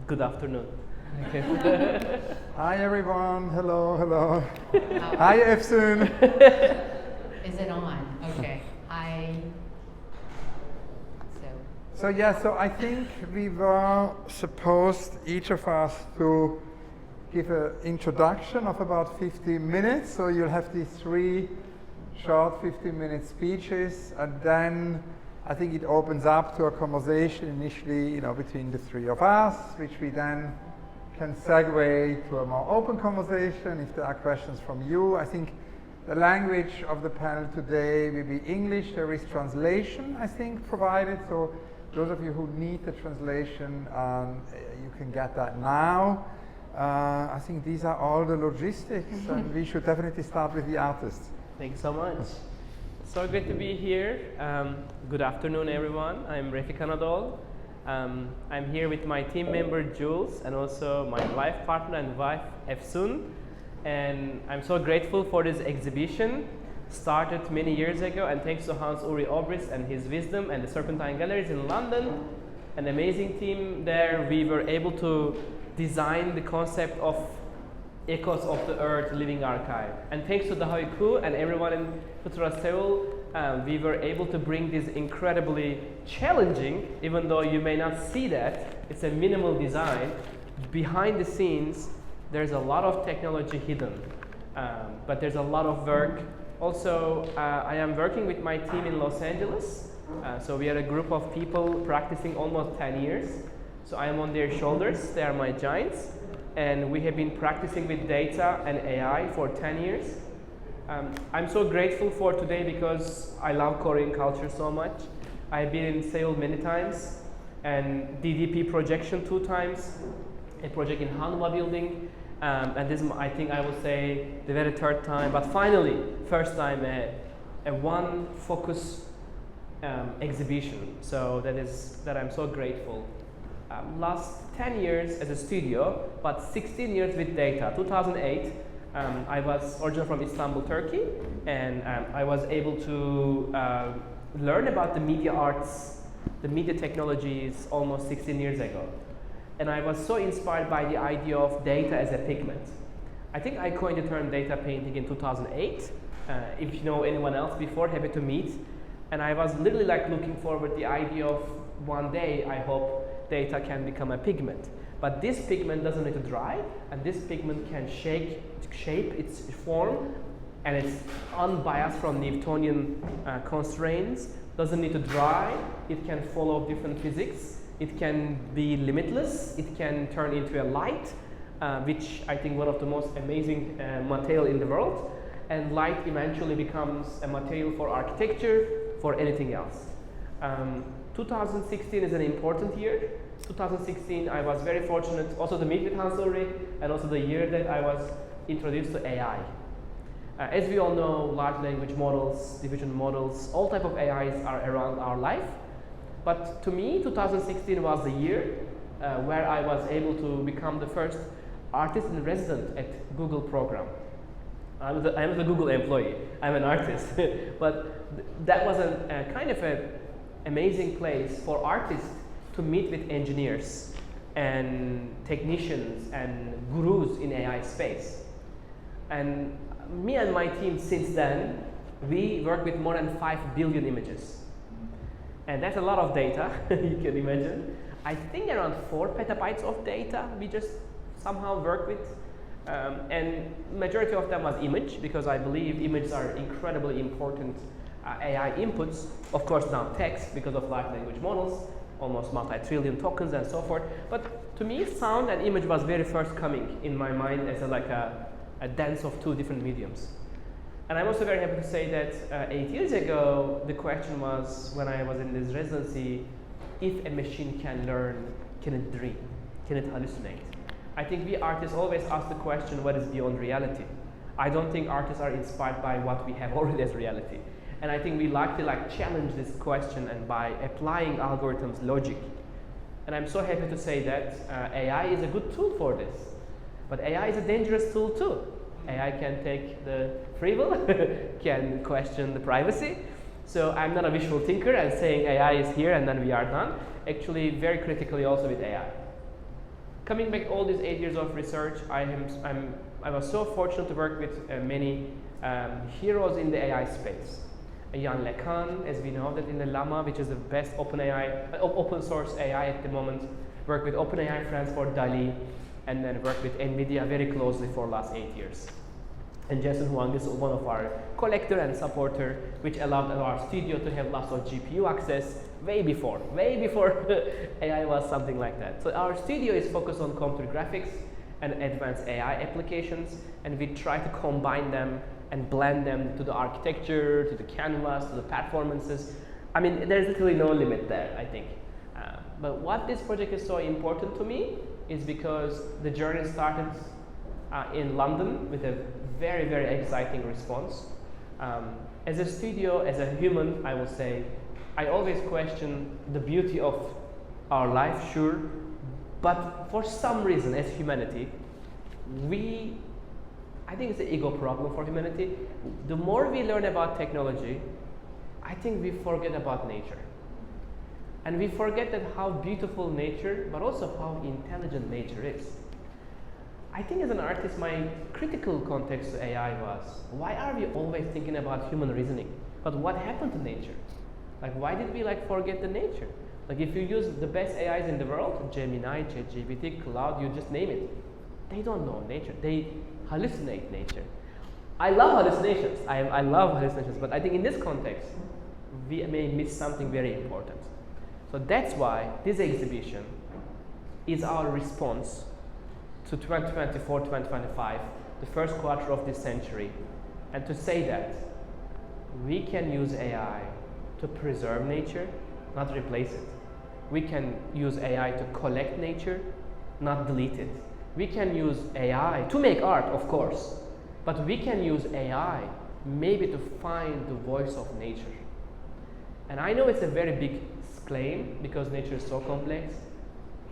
Good afternoon. Hi everyone, hello. Hi Efsun. Is it on? Okay. Hi. So I think we were supposed, each of us, to give an introduction of about 15 minutes. So you'll have these 3 short 15-minute speeches, and then I think it opens up to a conversation initially, between the 3 of us, which we then can segue to a more open conversation if there are questions from you. I think the language of the panel today will be English. There is translation, I think, provided. So those of you who need the translation, you can get that now. I think these are all the logistics, and we should definitely start with the artists. Thanks so much. So great to be here. Good afternoon, everyone. I'm Refik Anadol. I'm here with my team member, Jules, and also my life partner and wife, Efsun. And I'm so grateful for this exhibition. Started many years ago, and thanks to Ulrich Obrist and his wisdom and the Serpentine galleries in London, an amazing team there, we were able to design the concept of Echoes of the Earth Living Archive. And thanks to the Haiku and everyone in Futura Seoul, we were able to bring this incredibly challenging, even though you may not see that, it's a minimal design. Behind the scenes, there's a lot of technology hidden, but there's a lot of work. Also, I am working with my team in Los Angeles. So we are a group of people practicing almost 10 years. So I am on their shoulders, they are my giants. And we have been practicing with data and AI for 10 years. I'm so grateful for today because I love Korean culture so much. I've been in Seoul many times, and DDP projection 2 times, a project in Hanwha building, and this is, I think I will say, the very 3rd time, but finally, first time a one focus exhibition. So that I'm so grateful. Last 10 years as a studio, but 16 years with data. 2008, I was originally from Istanbul, Turkey, and I was able to learn about the media arts, the media technologies almost 16 years ago. And I was so inspired by the idea of data as a pigment. I think I coined the term data painting in 2008. If you know anyone else before, happy to meet. And I was literally looking forward to the idea of one day, I hope, data can become a pigment. But this pigment doesn't need to dry, and this pigment can shape its form, and it's unbiased from Newtonian constraints, doesn't need to dry, it can follow different physics, it can be limitless, it can turn into a light, which I think one of the most amazing material in the world, and light eventually becomes a material for architecture, for anything else. 2016 is an important year. 2016, I was very fortunate also to meet with Hans-Ulrich, and also the year that I was introduced to AI. As we all know, large language models, diffusion models, all type of AIs are around our life. But to me, 2016 was the year where I was able to become the first artist in resident at Google program. I'm the Google employee, I'm an artist. But that was a kind of an amazing place for artists to meet with engineers and technicians and gurus in AI space. And me and my team since then, we work with more than 5 billion images. And that's a lot of data, you can imagine. I think around 4 petabytes of data we just somehow work with. And majority of them was image, because I believe images are incredibly important AI inputs. Of course now text because of large language models, almost multi-trillion tokens and so forth. But to me, sound and image was very first coming in my mind as a dance of 2 different mediums. And I'm also very happy to say that 8 years ago, the question was, when I was in this residency, if a machine can learn, can it dream? Can it hallucinate? I think we artists always ask the question, what is beyond reality? I don't think artists are inspired by what we have already as reality. And I think we like to challenge this question, and by applying algorithms logic. And I'm so happy to say that AI is a good tool for this. But AI is a dangerous tool too. AI can take the free will, can question the privacy. So I'm not a visual thinker and saying AI is here and then we are done. Actually, very critically also with AI. coming back all these 8 years of research, I was so fortunate to work with many heroes in the AI space. Jan LeCun, as we know, that in the Llama, which is the best open source AI at the moment, worked with OpenAI France for DALI, and then worked with NVIDIA very closely for last 8 years. And Jason Huang is one of our collector and supporter, which allowed our studio to have lots of GPU access way before AI was something like that. So our studio is focused on computer graphics and advanced AI applications, and we try to combine them and blend them to the architecture, to the canvas, to the performances. I mean, there's literally no limit there, I think. But what this project is so important to me is because the journey started in London with a very, very exciting response. As a studio, as a human, I will say, I always question the beauty of our life, sure, but for some reason, as humanity, I think it's an ego problem for humanity. The more we learn about technology, I think we forget about nature. And we forget that how beautiful nature, but also how intelligent nature is. I think as an artist, my critical context to AI was, why are we always thinking about human reasoning? But what happened to nature? Like, why did we forget the nature? Like, if you use the best AIs in the world, Gemini, ChatGPT, Cloud, you just name it, they don't know nature. They hallucinate nature. I love hallucinations. I love hallucinations, but I think in this context, we may miss something very important. So that's why this exhibition is our response to 2024, 2025, the first quarter of this century, and to say that we can use AI to preserve nature, not replace it. We can use AI to collect nature, not delete it. We can use AI to make art, of course, but we can use AI maybe to find the voice of nature. And I know it's a very big claim because nature is so complex,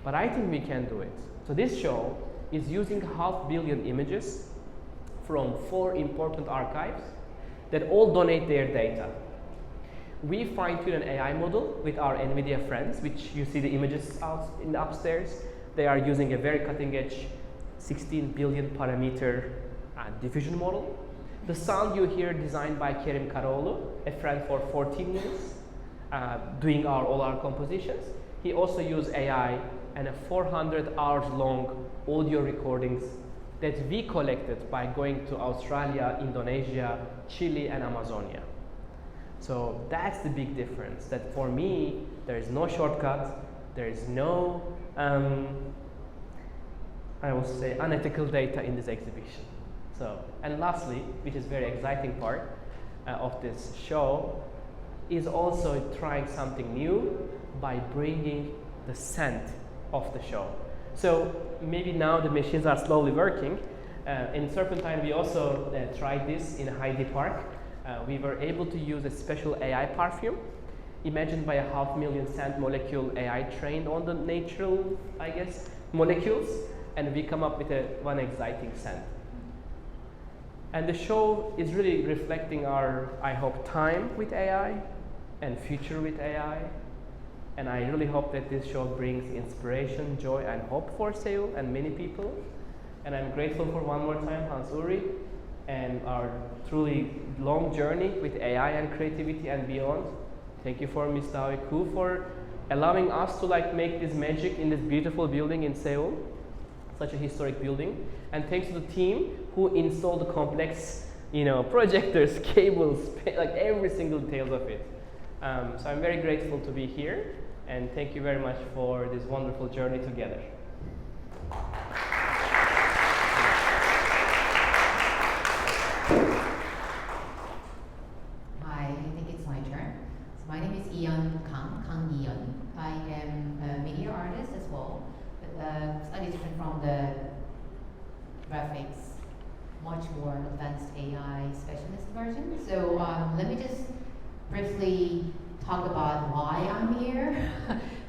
but I think we can do it. So this show is using 500 million images from 4 important archives that all donate their data. We fine-tune an AI model with our NVIDIA friends, which you see the images out in the upstairs. They are using a very cutting-edge 16 billion parameter diffusion model. The sound you hear designed by Kerim Karaoğlu, a friend for 14 years, doing all our compositions. He also used AI and a 400 hours long audio recordings that we collected by going to Australia, Indonesia, Chile, and Amazonia. So that's the big difference, that for me, there is no shortcut, there is no, I will say, unethical data in this exhibition. So, and lastly, which is very exciting part of this show, is also trying something new by bringing the scent of the show. So maybe now the machines are slowly working. In Serpentine, we also tried this in Heidi Park. We were able to use a special AI perfume imagined by 500,000 scent molecule AI trained on the natural, I guess, molecules, and we come up with one exciting scent. And the show is really reflecting our, I hope, time with AI and future with AI. And I really hope that this show brings inspiration, joy, and hope for Seoul and many people. And I'm grateful for one more time Hans Ulrich and our truly long journey with AI and creativity and beyond. Thank you for Ms. Dawi Koo for allowing us to make this magic in this beautiful building in Seoul, such a historic building. And thanks to the team who installed the complex, projectors, cables, every single detail of it. So I'm very grateful to be here, and thank you very much for this wonderful journey together. Hi, I think it's my turn. So my name is Yiyun Kang, Kang Yiyun. I am a media artist as well, but slightly different from the graphics, much more advanced AI specialist version. So let me just briefly talk about why I'm here.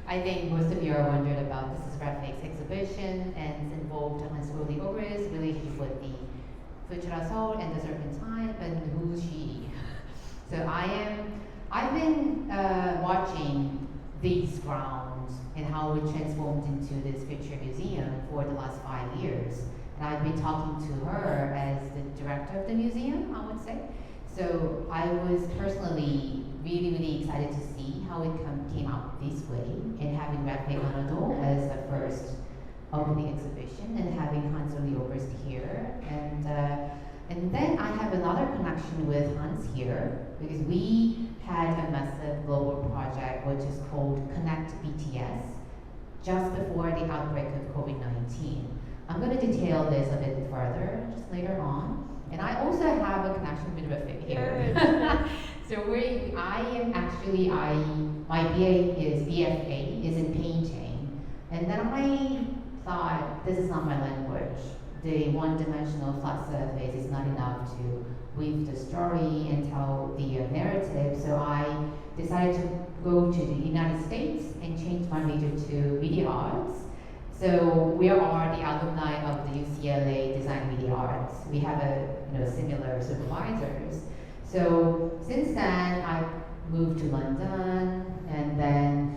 I think most of you are wondering about this is graphics exhibition, and it's involved Ulrich Obrist, relationship with the Futura Seoul and the Serpentine, and who's she? So I've been watching these grounds and how it transformed into this future museum for the last 5 years. And I've been talking to her as the director of the museum, I would say. So I was personally really excited to see how it came out this way, and having Refik Anadol as the first opening exhibition, and having Ulrich Obrist here, and then I have another connection with Hans here, because we had a massive global project which is called Connect BTS just before the outbreak of COVID-19. I'm going to detail this a bit further just later on. And I also have a connection with Refik here. So my BFA is in painting. And then I thought, this is not my language. The one-dimensional flat surface is not enough to weave the story and tell the narrative. So I decided to go to the United States and change my major to media arts. So we are the alumni of the UCLA Design Media Arts. We have similar supervisors. So since then, I moved to London, and then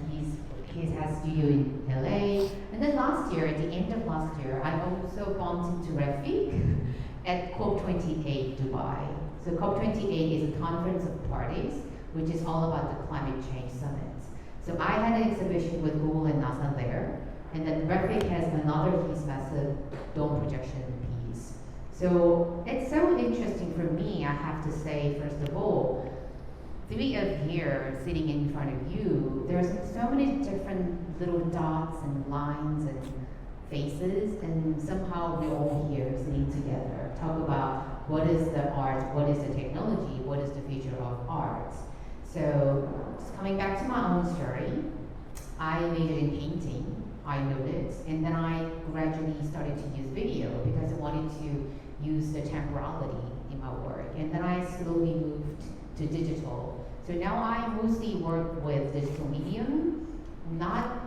he has studio in LA. And then last year, at the end of last year, I also bumped into Refik at COP28 Dubai. So COP28 is a conference of parties, which is all about the climate change summit. So I had an exhibition with Google and NASA there. And then Refik has another piece, massive dome projection piece. So it's so interesting for me, I have to say, first of all, three of here sitting in front of you, there's so many different little dots and lines and faces, and somehow we're all here sitting together, talk about what is the art, what is the technology, what is the future of art. So just coming back to my own story, I majored in painting. I noticed, and then I gradually started to use video because I wanted to use the temporality in my work, and then I slowly moved to digital. So now I mostly work with digital medium, not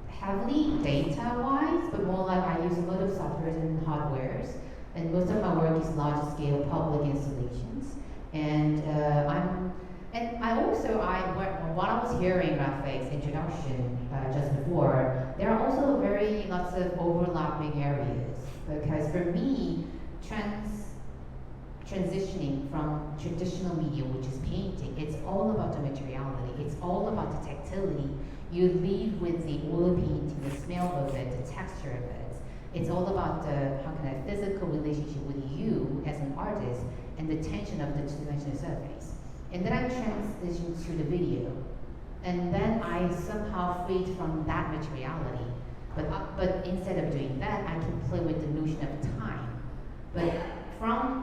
heavily data-wise, but more like I use a lot of software and hardwares, and most of my work is large-scale public installations, and while I was hearing Refik's introduction just before, there are also lots of overlapping areas, because for me, transitioning from traditional medium, which is painting, it's all about the materiality, it's all about the tactility. You leave with the oil painting, the smell of it, the texture of it. It's all about the physical relationship with you as an artist and the tension of the two-dimensional surface. And then I transitioned to the video. And then I somehow freed from that materiality. But instead of doing that, I can play with the notion of time.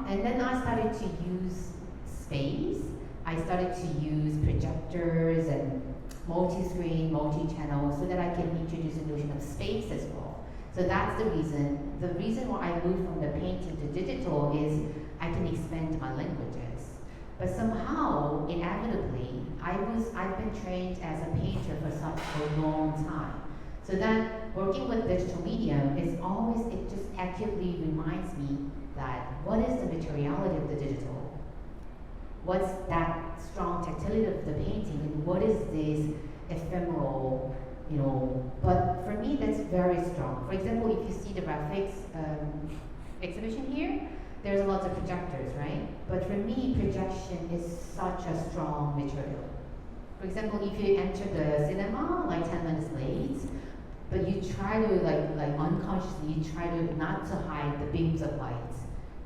And then I started to use space. I started to use projectors and multi-screen, multi-channel, so that I can introduce the notion of space as well. So that's the reason. The reason why I moved from the painting to digital is I can expand my languages. But somehow, inevitably, I've been trained as a painter for such a long time. So that working with digital medium it just accurately reminds me that what is the materiality of the digital? What's that strong tactility of the painting, and what is this ephemeral, but for me that's very strong. For example, if you see the Refik's exhibition here, there's a lot of projectors, right? But for me, projection is such a strong material. For example, if you enter the cinema like 10 minutes late, but you try to like unconsciously, you try to not to hide the beams of light.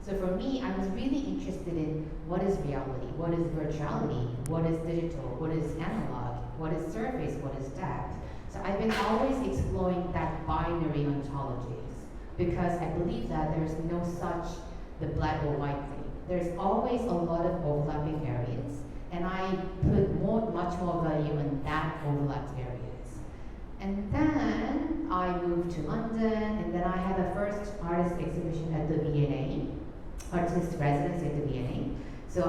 So for me, I was really interested in what is reality, what is virtuality, what is digital, what is analog, what is surface, what is depth. So I've been always exploring that binary ontologies, because I believe that there's no such the black or white thing. There's always a lot of overlapping areas, and I put much more value in that overlapped areas. And then I moved to London, and then I had the first artist exhibition at the V&A, artist residence at the V&A. So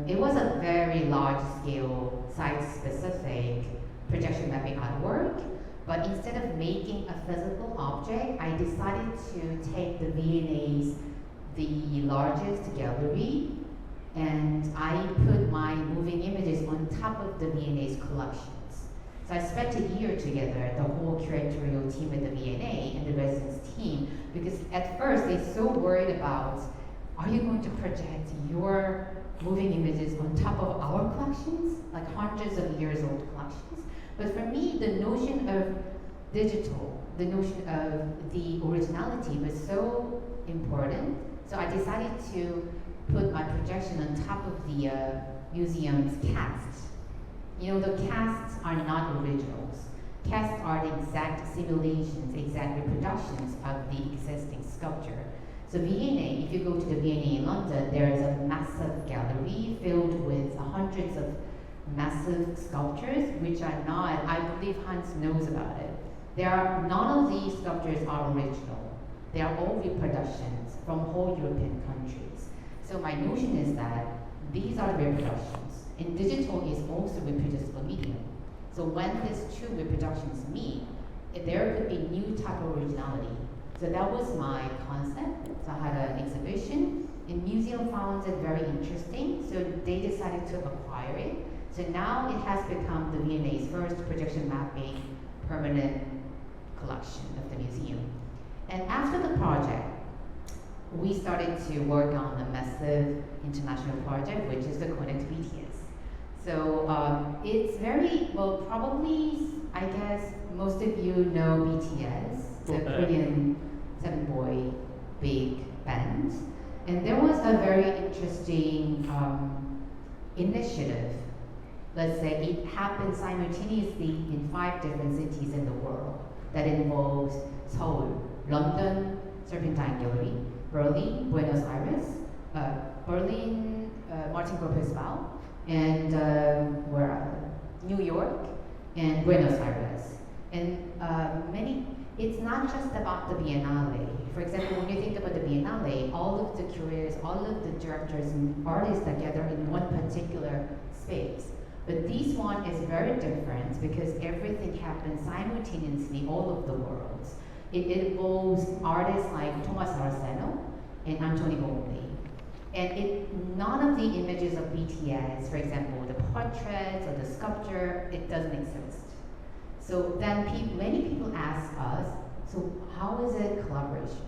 it was a very large scale, site-specific projection mapping artwork, but instead of making a physical object, I decided to take the V&A's, the largest gallery, and I put my moving images on top of the V&A's collections. So I spent a year together, the whole curatorial team at the V&A and the residence team, because at first they're so worried about, are you going to project your moving images on top of our collections, like hundreds of years old collections? But for me, the notion of digital, the notion of the originality was so important. So I decided to put my projection on top of the museum's casts. You know, the casts are not originals. Casts are the exact simulations, exact reproductions of the existing sculpture. So V&A, if you go to the V&A in London, there is a massive gallery filled with hundreds of massive sculptures, which are not, I believe Hans knows about it. None of these sculptures are original. They are all reproductions from whole European countries. So my notion is that these are the reproductions, and digital is also reproducible medium. So when these two reproductions meet, there could be new type of originality. So that was my concept. So I had an exhibition, and museum found it very interesting, so they decided to acquire it. So now it has become the V&A's first projection mapping permanent collection of the museum. And after the project, we started to work on a massive international project, which is the Connect BTS. So it's very, well, probably, I guess, most of you know BTS, the Korean 7-boy big band. And there was a very interesting initiative. Let's say it happened simultaneously in 5 different cities in the world that involves Seoul, London, Serpentine Gallery, Berlin, Buenos Aires, Berlin, Martin Gropius Bau, and New York, and Buenos Aires. And it's not just about the Biennale. For example, when you think about the Biennale, all of the curators, all of the directors and artists that gather in one particular space. But this one is very different because everything happens simultaneously all over the world. It involves artists like Thomas Arsenault and Anthony Bomley. And none of the images of BTS, for example, the portraits or the sculpture, it doesn't exist. So then many people ask us, so how is it collaboration?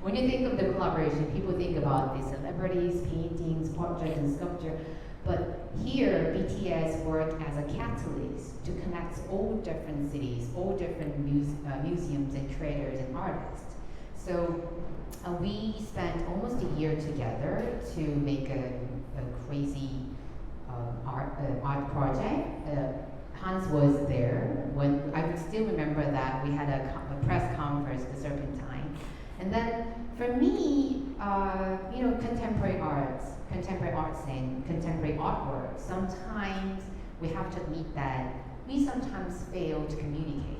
When you think of the collaboration, people think about the celebrities, paintings, portraits, and sculpture. But here, BTS work as a catalyst to connect all different cities, all different museums and curators and artists. So we spent almost a year together to make a crazy art project. Hans was there when I could still remember that we had a press conference, the Serpentine. And then for me, contemporary arts and contemporary artwork, sometimes we have to admit that we sometimes fail to communicate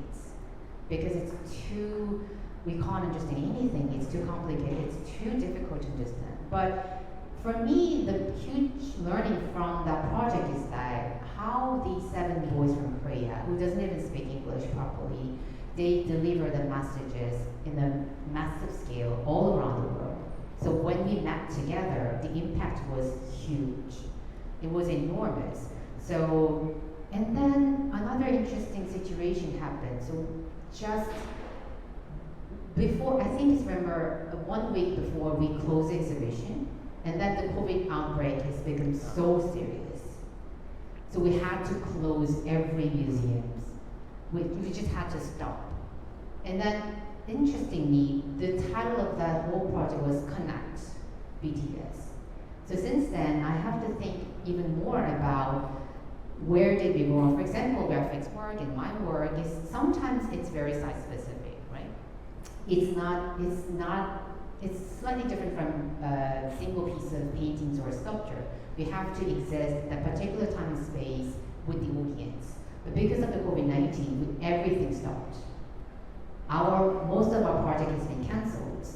because it's too, we can't understand anything, it's too complicated, it's too difficult to understand. But for me, the huge learning from that project is that how these 7 boys from Korea, who doesn't even speak English properly, they deliver the messages in a massive scale all around the world. So when we met together, the impact was huge. It was enormous. So, and then another interesting situation happened. So just before, I think it's remember 1 week before we closed the exhibition, and then the COVID outbreak has become so serious. So we had to close every museum. We just had to stop. And then, interestingly, the title of that whole project was Connect BTS. So since then, I have to think even more about where did we go wrong. For example, Refik's work and my work is sometimes it's very site specific, right? It's slightly different from a single piece of paintings or sculpture. We have to exist at a particular time and space with the audience. But because of the COVID-19, everything stopped. Most of our project has been cancelled.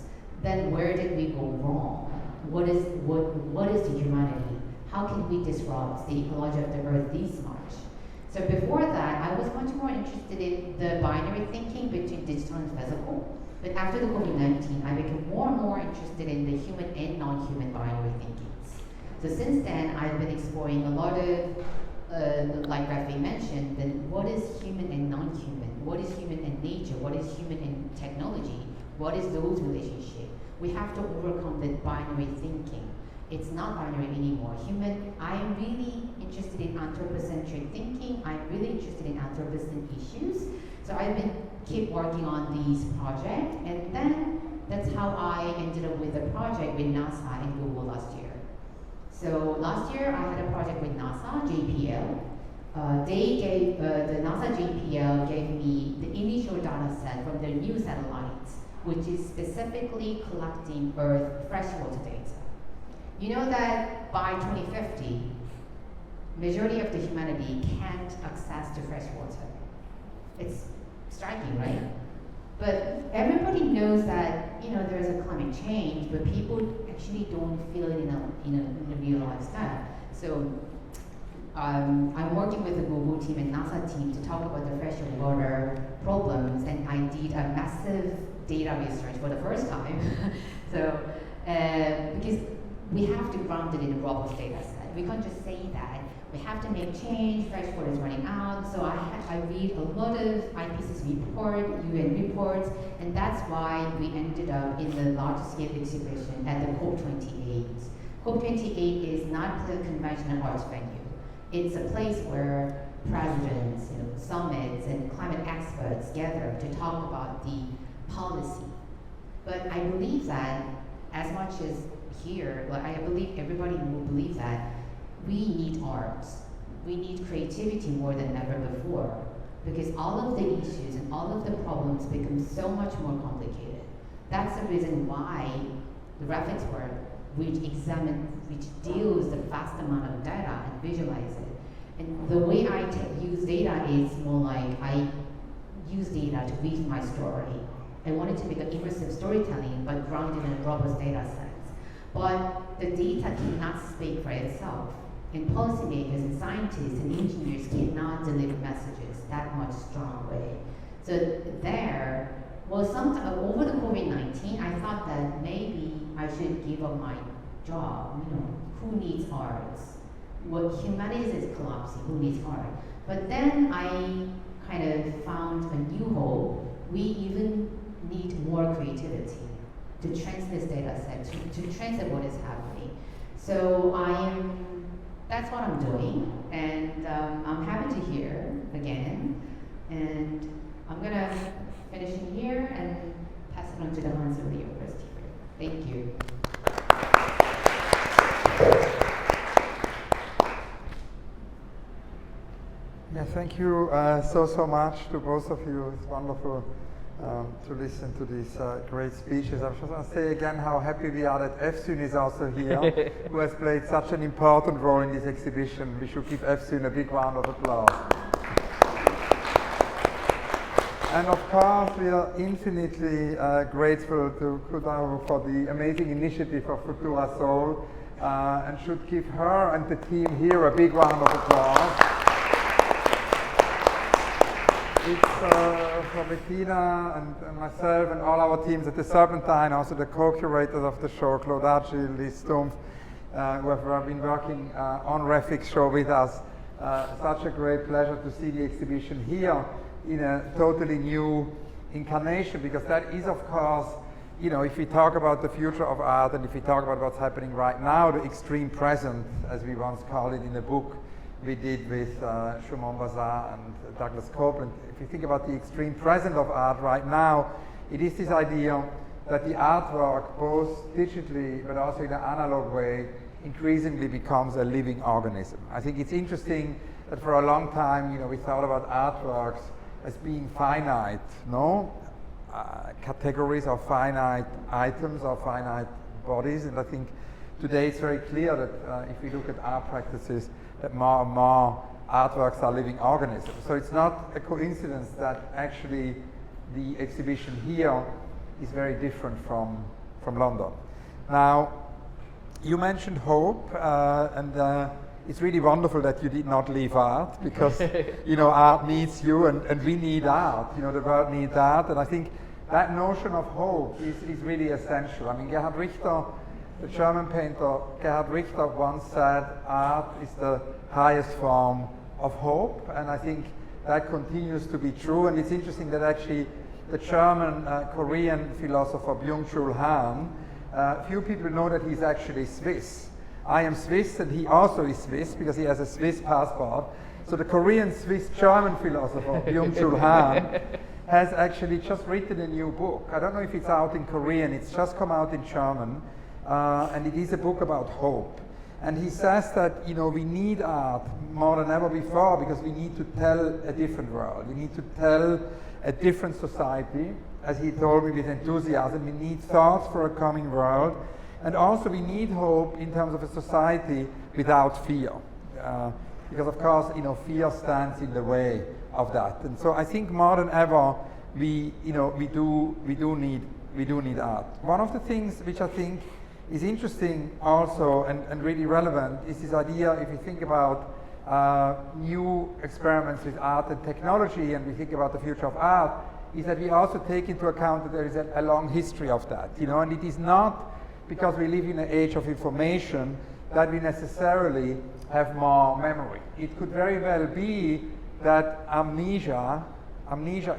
Then where did we go wrong? What is the humanity? How can we disrupt the ecology of the earth this much? So before that, I was much more interested in the binary thinking between digital and physical. But after the COVID-19, I became more and more interested in the human and non-human binary thinkings. So since then, I've been exploring a lot of, like Refik mentioned, then what is human and non-human? What is human and nature? What is human and technology? What is those relationships? We have to overcome the binary thinking. It's not binary anymore. I'm really interested in anthropocentric thinking. I'm really interested in anthropocene issues. So I've been keep working on these projects, and then that's how I ended up with a project with NASA and Google last year. So last year I had a project with NASA, JPL. The NASA JPL gave me the initial data set from their new satellites, which is specifically collecting Earth freshwater data. You know that by 2050, majority of the humanity can't access to fresh water. It's striking, right? But everybody knows that there's a climate change, but people actually don't feel it in a real lifestyle. So I'm working with the Google team and NASA team to talk about the freshwater problems, and I did a massive data research for the first time. So because we have to ground it in a robust data set. We can't just say that. We have to make change, fresh water is running out. So I read a lot of IPCC report, UN reports, and that's why we ended up in the large scale exhibition at the COP28. COP28 is not the conventional arts venue. It's a place where presidents, summits, and climate experts gather to talk about the policy. But I believe that as much as here, I believe everybody will believe that we need arts. We need creativity more than ever before, because all of the issues and all of the problems become so much more complicated. That's the reason why the Refik's work, which deals the vast amount of data and visualize it. And the way I use data is more like I use data to weave my story. I wanted to make an immersive storytelling, but grounded in a robust data set. But the data cannot speak for itself. And policymakers and scientists and engineers cannot deliver messages that much strong way. So over the COVID-19, I thought that maybe I should give up my job. Who needs arts? What humanity is collapsing, who needs art? But then I kind of found a new hope. We even need more creativity to translate this data set, to translate what is happening. So that's what I'm doing, and I'm happy to hear again. And I'm gonna finish in here and pass it on to the Ulrich Obrist here. Thank you. Yeah, thank you so much to both of you. It's wonderful to listen to these great speeches. I just want to say again how happy we are that EFSUN is also here, who has played such an important role in this exhibition. We should give EFSUN a big round of applause. And of course, we are infinitely grateful to Kudaru for the amazing initiative of Futura Seoul, and should give her and the team here a big round of applause. It's for Bettina and myself and all our teams at the Serpentine, also the co-curators of the show, Claude Agil, Liz Stumpf, who have been working on Refik's show with us. Such a great pleasure to see the exhibition here in a totally new incarnation, because that is, of course, if we talk about the future of art and if we talk about what's happening right now, the extreme present, as we once called it in the book we did with Shumon Bazar and Douglas Copeland. If you think about the extreme present of art right now, it is this idea that the artwork, both digitally but also in an analog way, increasingly becomes a living organism. I think it's interesting that for a long time, we thought about artworks as being finite, categories or finite items or finite bodies, and I think today it's very clear that if we look at art practices, that more and more artworks are living organisms. So it's not a coincidence that actually the exhibition here is very different from London. Now, you mentioned hope, and it's really wonderful that you did not leave art, because art needs you, and we need art. The world needs art, and I think that notion of hope is really essential. I mean, Gerhard Richter the German painter Gerhard Richter once said, art is the highest form of hope, and I think that continues to be true. And it's interesting that actually the German Korean philosopher Byung-Chul Han, few people know that he's actually Swiss. I am Swiss, and he also is Swiss because he has a Swiss passport. So the Korean Swiss German philosopher Byung-Chul Han has actually just written a new book. I don't know if it's out in Korean, it's just come out in German, and it is a book about hope. And he says that, you know, we need art more than ever before because we need to tell a different world. We need to tell a different society, as he told me with enthusiasm. We need thoughts for a coming world, and also we need hope in terms of a society without fear. Because of course, you know, fear stands in the way of that. And so I think more than ever, we do need art. One of the things which I think is interesting also and really relevant is this idea, if you think about new experiments with art and technology, and we think about the future of art, is that we also take into account that there is a long history of that, you know, and it is not because we live in an age of information that we necessarily have more memory. It could very well be that amnesia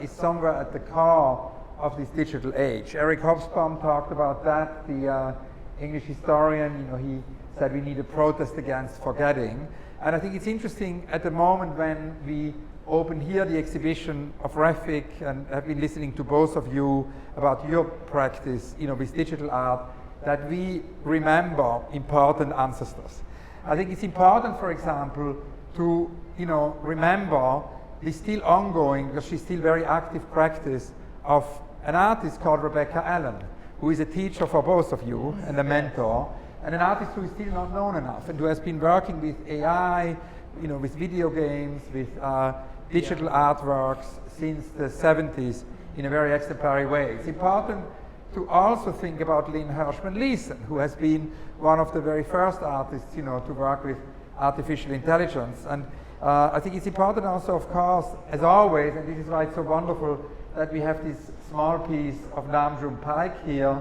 is somewhere at the core of this digital age. Eric Hobsbawm talked about that, the English historian, you know, he said we need a protest against forgetting. And I think it's interesting at the moment when we open here the exhibition of Refik, and I've been listening to both of you about your practice, you know, with digital art, that we remember important ancestors. I think it's important, for example, to, you know, remember the still ongoing, because she's still very active practice of an artist called Rebecca Allen, who is a teacher for both of you and a mentor, and an artist who is still not known enough and who has been working with AI, you know, with video games, with digital artworks since the 70s in a very exemplary way. It's important to also think about Lynn Hirschman-Leeson, who has been one of the very first artists, you know, to work with artificial intelligence. And I think it's important also, of course, as always, and this is why it's so wonderful that we have this small piece of Nam June Paik here,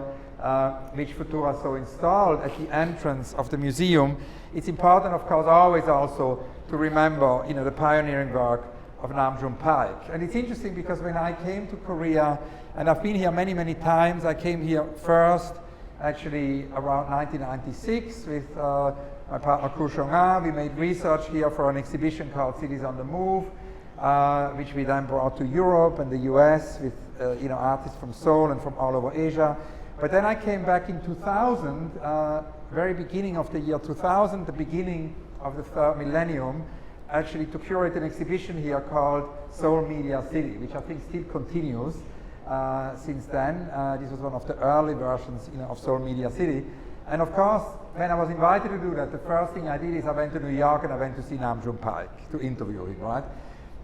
which Futura Seoul installed at the entrance of the museum. It's important, of course, always also to remember, you know, the pioneering work of Nam June Paik. And it's interesting because when I came to Korea, and I've been here many, many times, I came here first, actually around 1996 with my partner Koo Seong-ah. We made research here for an exhibition called Cities on the Move, which we then brought to Europe and the US with you know, artists from Seoul and from all over Asia. But then I came back in 2000, very beginning of the year 2000, the beginning of the third millennium, actually to curate an exhibition here called Seoul Media City, which I think still continues since then. This was one of the early versions, you know, of Seoul Media City. And of course, when I was invited to do that, the first thing I did is I went to New York and I went to see Nam June Paik to interview him, right?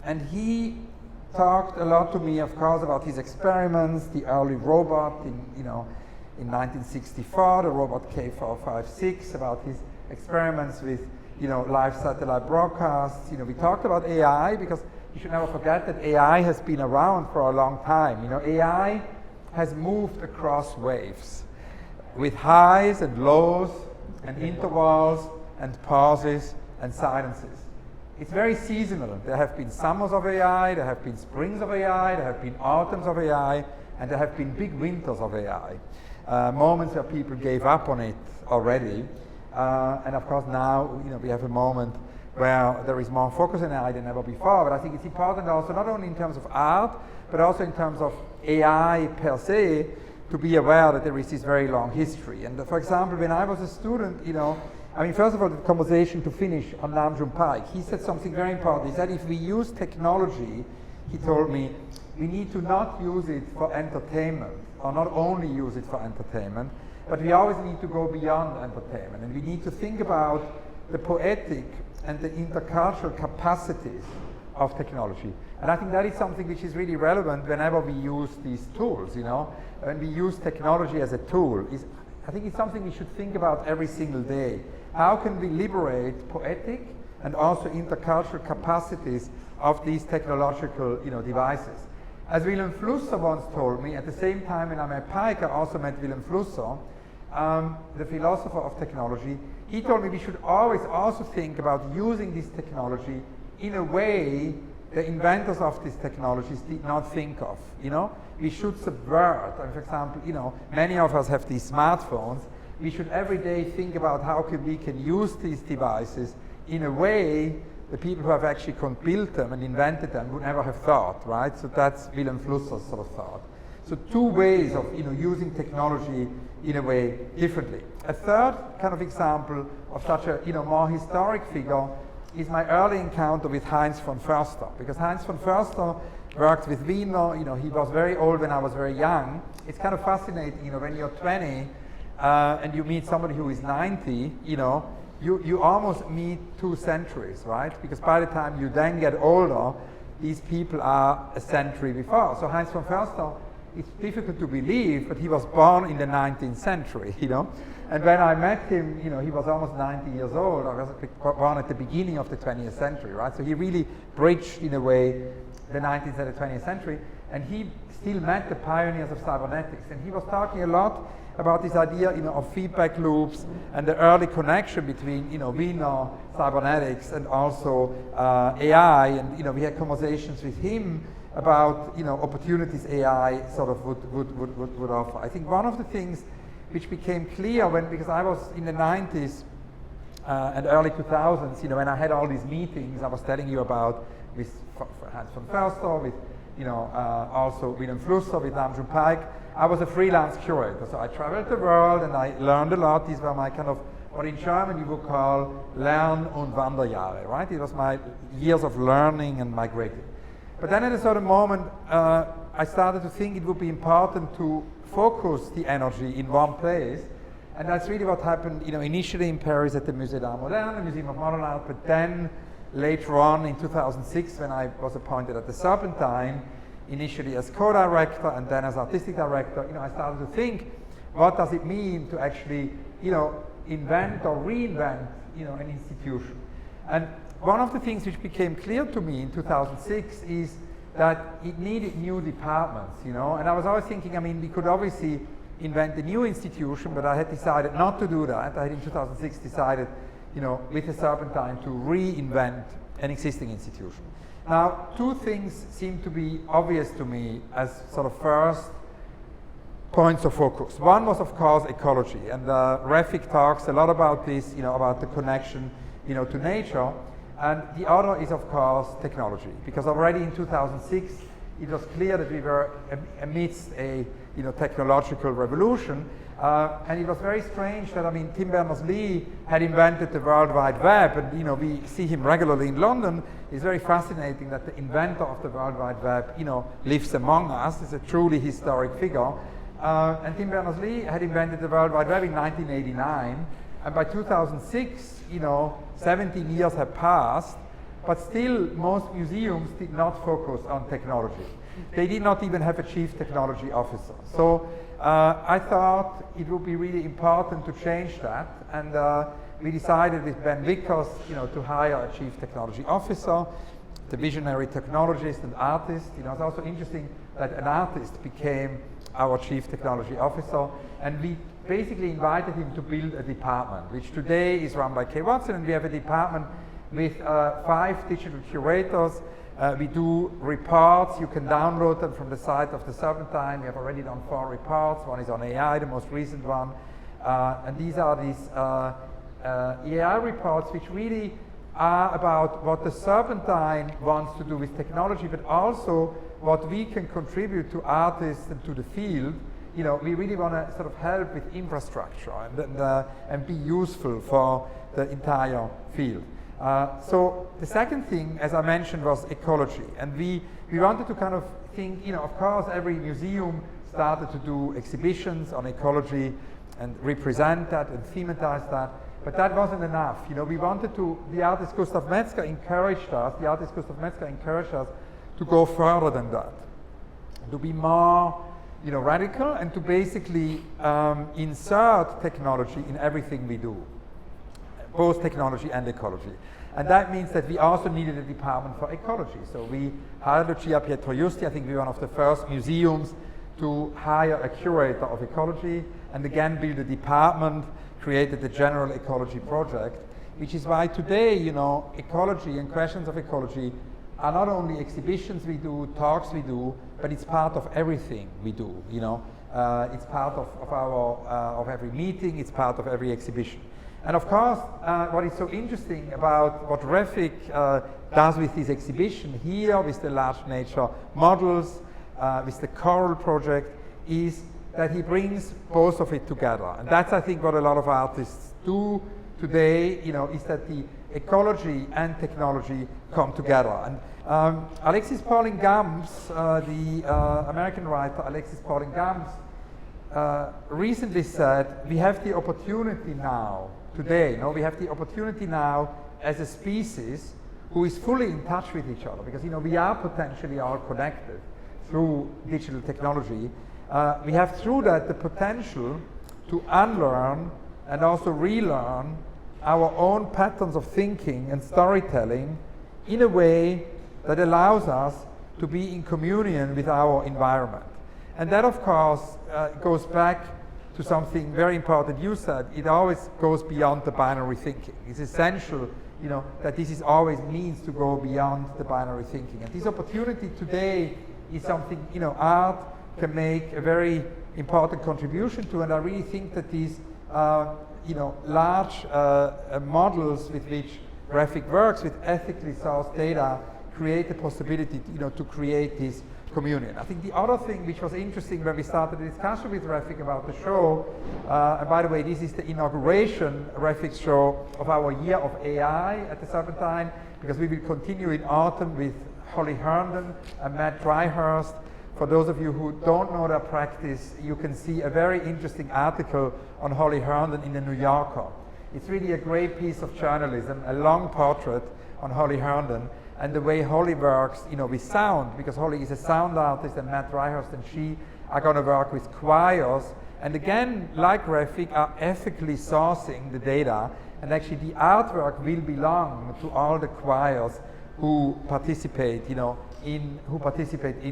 And he talked a lot to me, of course, about his experiments, the early robot in 1964, the robot K456, about his experiments with, you know, live satellite broadcasts. You know, we talked about AI because you should never forget that AI has been around for a long time. You know, AI has moved across waves with highs and lows and intervals and pauses and silences. It's very seasonal. There have been summers of AI, there have been springs of AI, there have been autumns of AI, and there have been big winters of AI. Moments where people gave up on it already. And of course now, you know, we have a moment where there is more focus on AI than ever before. But I think it's important also, not only in terms of art, but also in terms of AI per se, to be aware that there is this very long history. And for example, when I was a student, you know, I mean, first of all, the conversation to finish on Nam June Paik, he said something very important. He said if we use technology, he told me, we need to not use it for entertainment, or not only use it for entertainment, but we always need to go beyond entertainment. And we need to think about the poetic and the intercultural capacities of technology. And I think that is something which is really relevant whenever we use these tools, you know. When we use technology as a tool, I think it's something we should think about every single day. How can we liberate poetic and also intercultural capacities of these technological, you know, devices? As Willem Flusser once told me, at the same time when I met Paik, I also met Willem Flusser, the philosopher of technology, he told me we should always also think about using this technology in a way the inventors of these technologies did not think of. You know, we should subvert. And for example, you know, many of us have these smartphones. We should every day think about how we can use these devices in a way the people who have actually built them and invented them would never have thought, right? So that's Wilhelm Flusser's sort of thought. So two ways of, you know, using technology in a way differently. A third kind of example of such a, you know, more historic figure is my early encounter with Heinz von Förster, because Heinz von Förster worked with Wiener. You know, he was very old when I was very young. It's kind of fascinating, you know, when you're 20 and you meet somebody who is 90, you know, you almost meet 2 centuries, right? Because by the time you then get older, these people are a century before. So Heinz von Förster, it's difficult to believe, but he was born in the 19th century, you know. And when I met him, you know, he was almost 90 years old. I was born at the beginning of the 20th century, right? So he really bridged, in a way, the 19th and the 20th century. And he still met the pioneers of cybernetics. And he was talking a lot about this idea, you know, of feedback loops and the early connection between, you know, Wiener cybernetics and also AI. And, you know, we had conversations with him about, you know, opportunities AI sort of would offer. I think one of the things which became clear because I was in the 90s and early 2000s, you know, when I had all these meetings I was telling you about with Heinz von Förster, with, you know, also Wilhelm Flusser, with Lam June Paik. I was a freelance curator, so I traveled the world and I learned a lot. These were my kind of, what in German you would call Lern- und Wanderjahre, right? It was my years of learning and migrating. But then at a certain moment, I started to think it would be important to focus the energy in one place. And that's really what happened, you know, initially in Paris at the Musée d'Art Moderne, the Museum of Modern Art, but then later on in 2006 when I was appointed at the Serpentine, initially as co-director and then as artistic director, you know, I started to think, what does it mean to actually, you know, invent or reinvent, you know, an institution? And one of the things which became clear to me in 2006 is that it needed new departments, you know, and I was always thinking, I mean, we could obviously invent a new institution, but I had decided not to do that. I had in 2006 decided, you know, with the Serpentine to reinvent an existing institution. Now, 2 things seem to be obvious to me as sort of first points of focus. One was, of course, ecology, and Refik talks a lot about this, you know, about the connection, you know, to nature. And the other is, of course, technology, because already in 2006 it was clear that we were amidst a, you know, technological revolution, and it was very strange that, I mean, Tim Berners-Lee had invented the World Wide Web, and, you know, we see him regularly in London. It's very fascinating that the inventor of the World Wide Web, you know, lives among us. It's a truly historic figure. And Tim Berners-Lee had invented the World Wide Web in 1989, and by 2006, you know, 17 years have passed, but still most museums did not focus on technology. They did not even have a chief technology officer. So I thought it would be really important to change that, and we decided with Ben Vickers, you know, to hire a chief technology officer, the visionary technologist and artist. You know, it's also interesting that an artist became our chief technology officer, and we basically invited him to build a department, which today is run by Kay Watson, and we have a department with 5 digital curators. We do reports. You can download them from the site of the Serpentine. We have already done 4 reports. One is on AI, the most recent one. And these are these AI reports which really are about what the Serpentine wants to do with technology, but also what we can contribute to artists and to the field. You know, we really want to sort of help with infrastructure and be useful for the entire field. So the second thing, as I mentioned, was ecology. And we wanted to kind of think, you know, of course, every museum started to do exhibitions on ecology and represent that and thematize that. But that wasn't enough. You know, we wanted to, the artist Gustav Metzger encouraged us to go further than that, to be more, you know, radical, and to basically insert technology in everything we do, both technology and ecology. And that means that we also needed a department for ecology. So we hired Lucia Pietrojusti. I think we were one of the first museums to hire a curator of ecology, and again build a department, created the General Ecology Project, which is why today, you know, ecology and questions of ecology are not only exhibitions we do, talks we do, but it's part of everything we do, you know. It's part of every meeting, it's part of every exhibition. And of course, what is so interesting about what Refik does with this exhibition here, with the large nature models, with the Coral project, is that he brings both of it together. And that's, I think, what a lot of artists do today, you know, is that the ecology and technology come together. And Alexis Pauline Gumbs, the American writer Alexis Pauline Gumbs, recently said, we have the opportunity now, today, we have the opportunity now as a species who is fully in touch with each other, because, you know, we are potentially all connected through digital technology. We have through that the potential to unlearn and also relearn our own patterns of thinking and storytelling in a way that allows us to be in communion with our environment. And that, of course, goes back to something very important you said. It always goes beyond the binary thinking. It's essential, you know, that this is always means to go beyond the binary thinking. And this opportunity today is something, you know, art can make a very important contribution to, and I really think that these, you know, large models with which Refik works with ethically sourced data create the possibility, you know, to create this communion. I think the other thing which was interesting when we started the discussion with Refik about the show, and by the way, this is the inauguration Refik show of our year of AI at the Serpentine, because we will continue in autumn with Holly Herndon and Matt Dryhurst. For those of you who don't know their practice, you can see a very interesting article on Holly Herndon in the New Yorker. It's really a great piece of journalism, a long portrait on Holly Herndon, and the way Holly works, you know, with sound, because Holly is a sound artist and Matt Dryhurst and she are going to work with choirs, and again, like Refik, are ethically sourcing the data, and actually the artwork will belong to all the choirs who participate, you know, in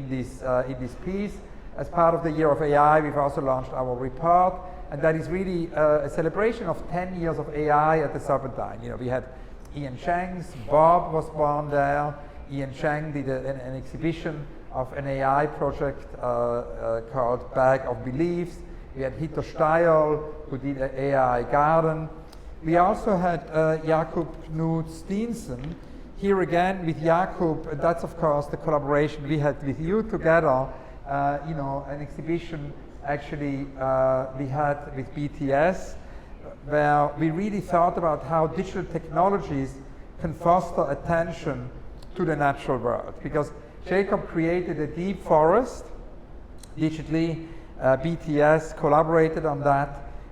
this piece. As part of the Year of AI, we've also launched our report, and that is really a celebration of 10 years of AI at the Serpentine. You know, we had Ian Chang's Bob was born there. Ian Chang did an exhibition of an AI project called Bag of Beliefs. We had Hito Steil, who did an AI garden. We also had Jakub Knut Steensen. Here again with Jakub, and that's of course the collaboration we had with you together, you know, an exhibition actually we had with BTS, where we really thought about how digital technologies can foster attention to the natural world. Because Jacob created a deep forest digitally, BTS collaborated on that,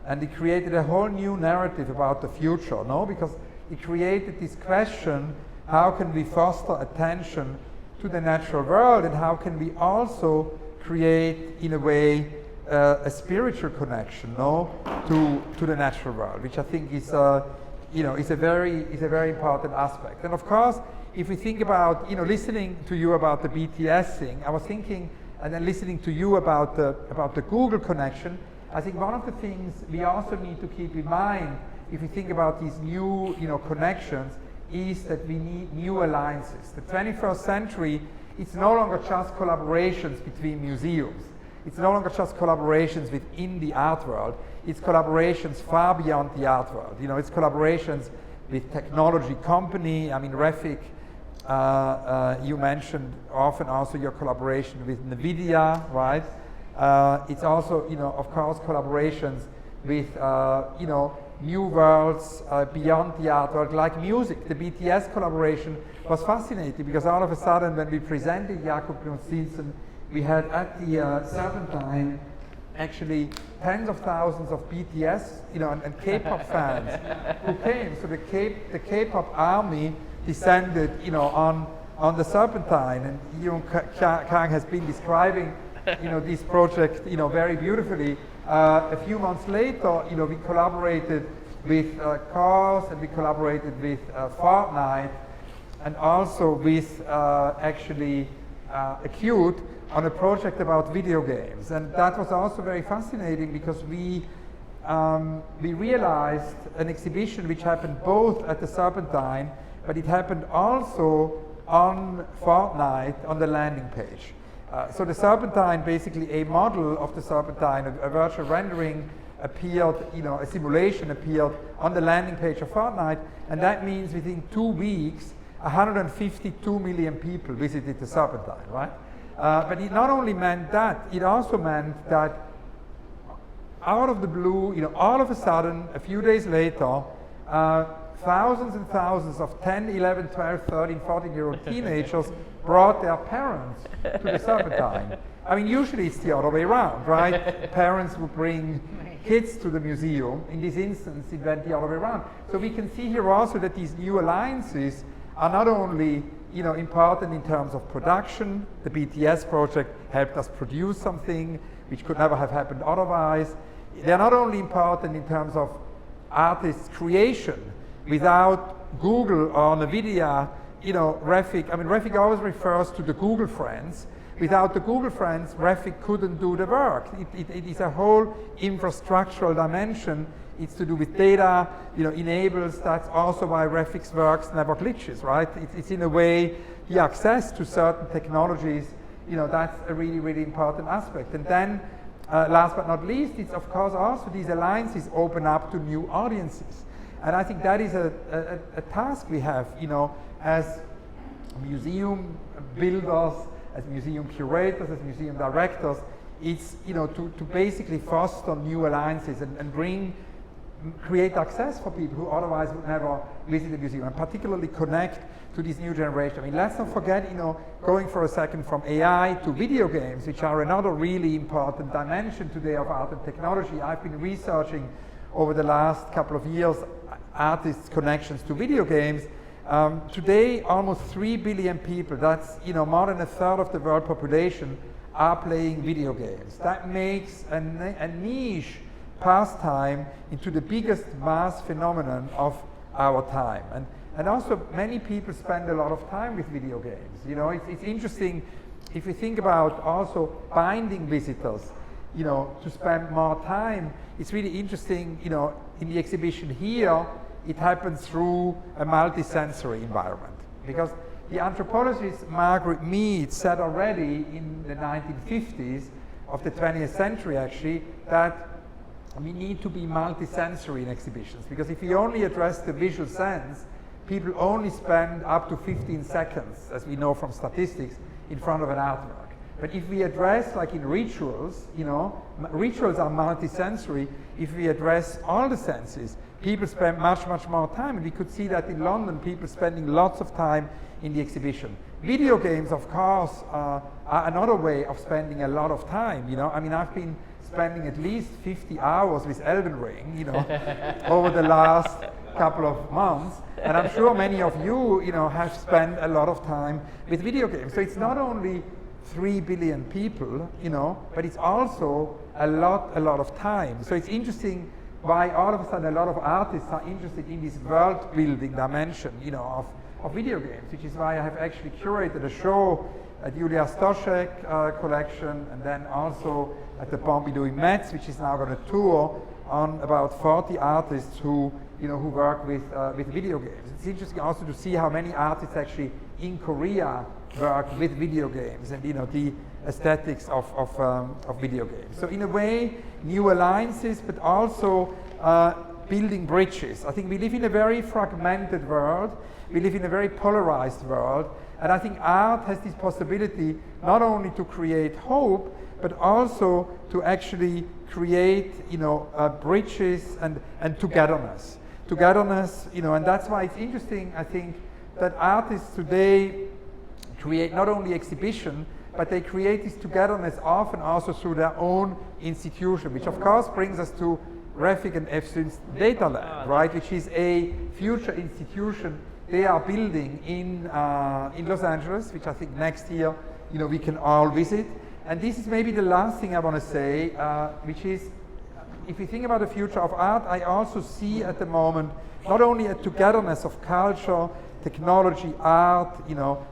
and he created a whole new narrative about the future, because he created this question, how can we foster attention to the natural world, and how can we also create, in a way, a spiritual connection, to the natural world, which I think is, you know, is a very important aspect. And of course, if we think about, you know, listening to you about the BTS thing, I was thinking, and then listening to you about the Google connection, I think one of the things we also need to keep in mind, if we think about these new, you know, connections, is that we need new alliances. The 21st century, it's no longer just collaborations between museums. It's no longer just collaborations within the art world. It's collaborations far beyond the art world. You know, it's collaborations with technology company. I mean, Refik, you mentioned often also your collaboration with NVIDIA, right? It's also, you know, of course, collaborations with, you know, new worlds beyond the art world, like music. The BTS collaboration was fascinating because all of a sudden when we presented Jakub Knut Steensen, we had at the Serpentine actually tens of thousands of BTS, you know, and K-pop fans who came. So the K-pop army descended, you know, on the Serpentine, and Yiyun Kang has been describing, you know, this project, you know, very beautifully. A few months later, you know, we collaborated with Cars, and we collaborated with Fortnite, and also with actually Acute, on a project about video games. And that was also very fascinating because we realized an exhibition which happened both at the Serpentine, but it happened also on Fortnite on the landing page. So the Serpentine, basically a model of the Serpentine, a virtual rendering appeared, a simulation appeared on the landing page of Fortnite, and that means within 2 weeks, 152 million people visited the Serpentine, right? But it not only meant that, it also meant that out of the blue, all of a sudden, a few days later, thousands and thousands of 10, 11, 12, 13, 14-year-old teenagers brought their parents to the Serpentine. I mean, usually it's the other way around, right? Parents would bring kids to the museum. In this instance, it went the other way around. So we can see here also that these new alliances are not only important in terms of production. The BTS project helped us produce something which could never have happened otherwise. They're not only important in terms of artists' creation. Without Google or NVIDIA, Refik always refers to the Google friends. Without the Google friends, Refik couldn't do the work. It is a whole infrastructural dimension. It's to do with data, enables. That's also why Refik's works never glitches, right? It's in a way the access to certain technologies. That's a really, really important aspect. And then, last but not least, it's of course also these alliances open up to new audiences. And I think that is a task we have, as museum builders, as museum curators, as museum directors. It's to basically foster new alliances and create access for people who otherwise would never visit the museum, and particularly connect to this new generation. I mean, let's not forget, going for a second from AI to video games, which are another really important dimension today of art and technology. I've been researching over the last couple of years artists' connections to video games. Today, almost 3 billion people, that's more than a third of the world population, are playing video games. That makes a niche pastime into the biggest mass phenomenon of our time. And also many people spend a lot of time with video games. It's interesting if you think about also binding visitors, to spend more time. It's really interesting, in the exhibition here, it happens through a multisensory environment. Because the anthropologist Margaret Mead said already in the 1950s of the 20th century actually, that we need to be multisensory in exhibitions. Because if you only address the visual sense, people only spend up to 15 seconds, as we know from statistics, in front of an artwork. But if we address, like in rituals, rituals are multisensory. If we address all the senses, people spend much, much more time. And we could see that in London, people spending lots of time in the exhibition. Video games, of course, are another way of spending a lot of time. I mean, I've been spending at least 50 hours with Elden Ring, over the last couple of months. And I'm sure many of you, have spent a lot of time with video games. So it's not only 3 billion people, but it's also a lot of time. So it's interesting why all of a sudden a lot of artists are interested in this world-building dimension, of video games, which is why I have actually curated a show at Julia Stoschek collection, and then also at the Pompidou in Metz, which is now going to tour on about 40 artists who work with video games. It's interesting also to see how many artists actually in Korea work with video games and the aesthetics of video games. So in a way, new alliances, but also building bridges. I think we live in a very fragmented world. We live in a very polarized world. And I think art has this possibility not only to create hope, but also to actually create, bridges and togetherness. Togetherness, and that's why it's interesting, I think, that artists today create not only exhibition, but they create this togetherness often also through their own institution, which of course brings us to Refik and Efsun's Data Lab, right, which is a future institution they are building in Los Angeles, which I think next year, we can all visit. And this is maybe the last thing I want to say, which is, if you think about the future of art, I also see at the moment not only a togetherness of culture, technology, art,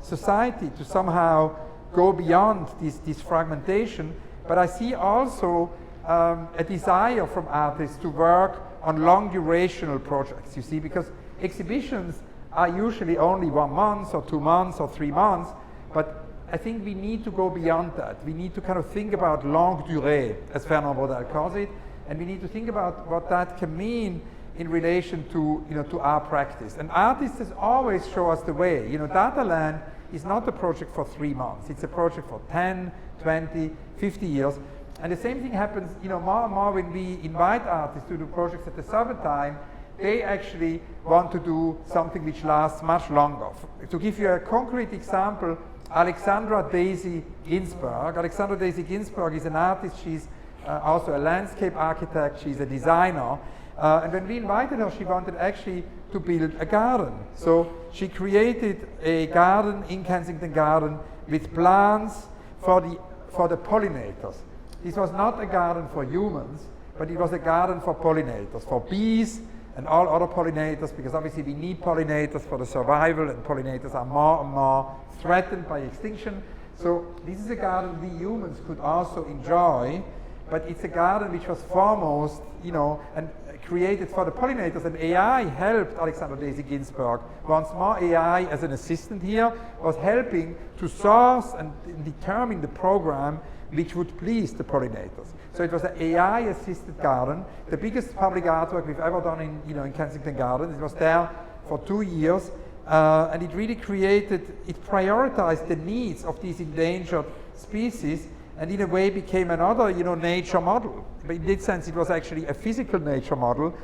society to somehow go beyond this fragmentation, but I see also a desire from artists to work on long durational projects, you see, because exhibitions are usually only 1 month or 2 months or 3 months, but I think we need to go beyond that. We need to kind of think about longue durée, as Fernand Braudel calls it, and we need to think about what that can mean in relation to, to our practice. And artists always show us the way. Dataland is not a project for 3 months. It's a project for 10, 20, 50 years. And the same thing happens, more and more when we invite artists to do projects at the Serpentine. They actually want to do something which lasts much longer. To give you a concrete example, Alexandra Daisy Ginsberg. Alexandra Daisy Ginsberg is an artist. She's also a landscape architect. She's a designer. And when we invited her, she wanted actually to build a garden. So she created a garden in Kensington Garden with plants for the pollinators. This was not a garden for humans, but it was a garden for pollinators, for bees and all other pollinators, because obviously we need pollinators for the survival, and pollinators are more and more threatened by extinction. So this is a garden we humans could also enjoy, but it's a garden which was foremost, and created for the pollinators, and AI helped Alexandra Daisy Ginsberg. Once more, AI as an assistant here was helping to source and determine the program which would please the pollinators. So it was an AI-assisted garden, the biggest public artwork we've ever done in Kensington Gardens. It was there for 2 years, and it really it prioritized the needs of these endangered species, and in a way became another, nature model. But in that sense, it was actually a physical nature model,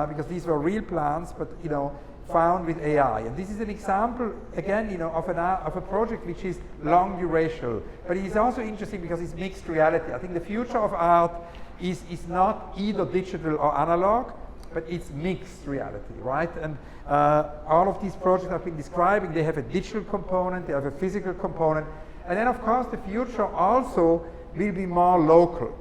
because these were real plants, but found with AI. And this is an example, again, of a project which is long durational. But it is also interesting because it's mixed reality. I think the future of art is not either digital or analog, but it's mixed reality, right? And all of these projects I've been describing, they have a digital component, they have a physical component, and then of course the future also will be more local.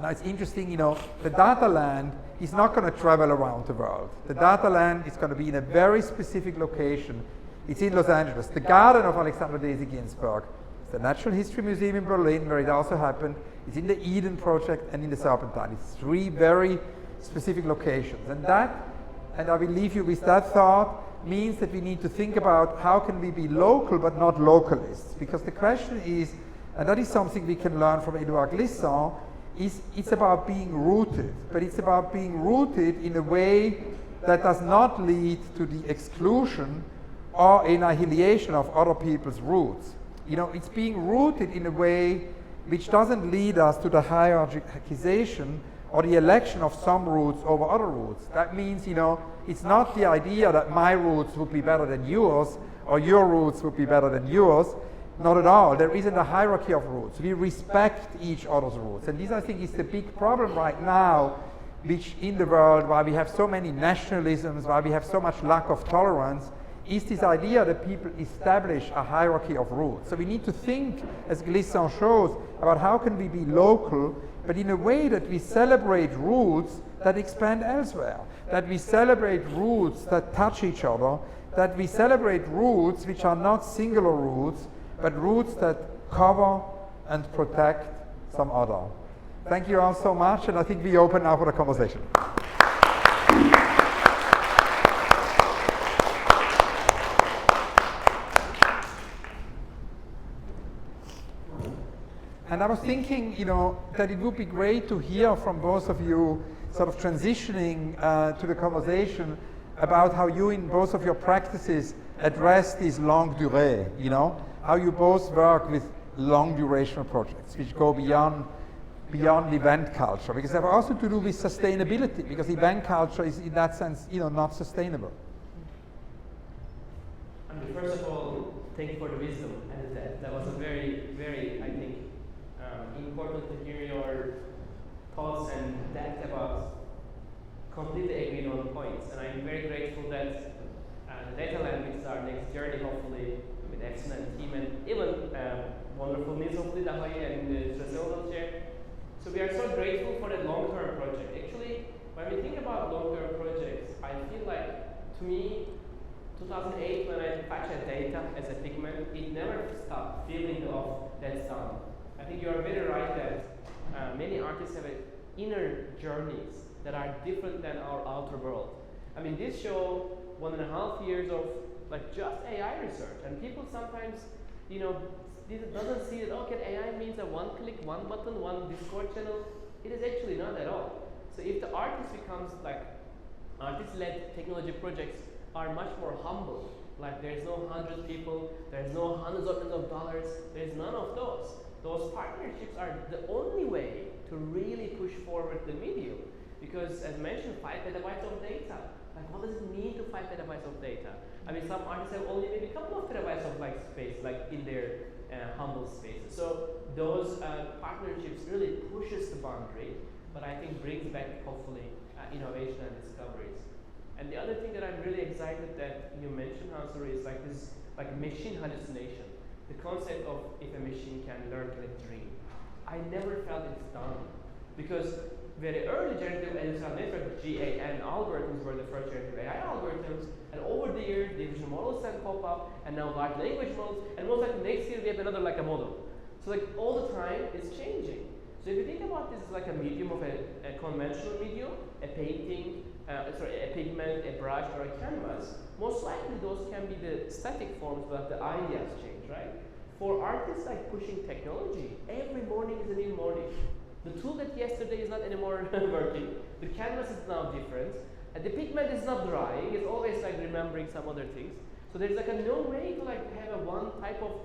Now it's interesting, the Dataland is not going to travel around the world. The Dataland is going to be in a very specific location. It's in Los Angeles. The garden of Alexandra Daisy Ginsberg. It's the Natural History Museum in Berlin, where it also happened. It's in the Eden Project and in the Serpentine. It's 3 very specific locations. And I will leave you with that thought, means that we need to think about how can we be local but not localists. Because the question is, and that is something we can learn from Edouard Glissant, it's about being rooted, but it's about being rooted in a way that does not lead to the exclusion or annihilation of other people's roots. It's being rooted in a way which doesn't lead us to the hierarchization or the election of some roots over other roots. That means, it's not the idea that my roots would be better than yours or your roots would be better than yours. Not at all. There isn't a hierarchy of roots. We respect each other's roots. And this, I think, is the big problem right now, which in the world, why we have so many nationalisms, why we have so much lack of tolerance, is this idea that people establish a hierarchy of roots. So we need to think, as Glissant shows, about how can we be local, but in a way that we celebrate roots that expand elsewhere, that we celebrate roots that touch each other, that we celebrate roots which are not singular roots, but roots that cover and protect some other. Thank you all so much, and I think we open now for the conversation. And I was thinking, that it would be great to hear from both of you, sort of transitioning to the conversation about how you, in both of your practices, address this longue durée, how you both work with long durational projects which go beyond event culture, because they have also to do with sustainability, because event culture is in that sense not sustainable. First of all, thank you for the wisdom, and that was a very, very, I think, important to hear your thoughts and depth about completely agreed on points. And I'm very grateful that the Dataland, which is our next journey, hopefully with excellent team and even wonderful Ms. Hopefully Dahoy and the Futura Seoul Lounge. So we are so grateful for that long-term project. Actually, when we think about long-term projects, I feel like, to me, 2008, when I fetched data as a pigment, it never stopped feeling of that sound. I think you are very right that many artists have inner journeys that are different than our outer world. I mean, this show 1.5 years of like just AI research, and people sometimes, doesn't see that okay, AI means a one click, one button, one Discord channel. It is actually not at all. So if the artist becomes like artist-led technology projects are much more humble. Like there's no 100 people, there's no hundreds of millions of dollars, there's none of those. Those partnerships are the only way to really push forward the medium. Because as mentioned, 5 petabytes of data. Like what does it mean to 5 petabytes of data? I mean, some artists have only maybe a couple of terabytes of like space, like in their humble spaces. So those partnerships really pushes the boundary, but I think brings back hopefully innovation and discoveries. And the other thing that I'm really excited that you mentioned, Hansuri, is like this like machine hallucination. The concept of if a machine can learn to dream. I never felt it's done. Because very early generative adversarial network, GAN algorithms were the first generative AI algorithms, and over the years, diffusion models can pop up, and now large language models, and most likely next year we have another like a model. So like all the time, it's changing. So if you think about this as like a medium of a conventional medium, a painting, a pigment, a brush, or a canvas, most likely those can be the static forms, but the ideas change, right? For artists like pushing technology, every morning is a new morning. The tool that yesterday is not anymore working. The canvas is now different. And the pigment is not drying. It's always like remembering some other things. So there's like no way to like have a one type of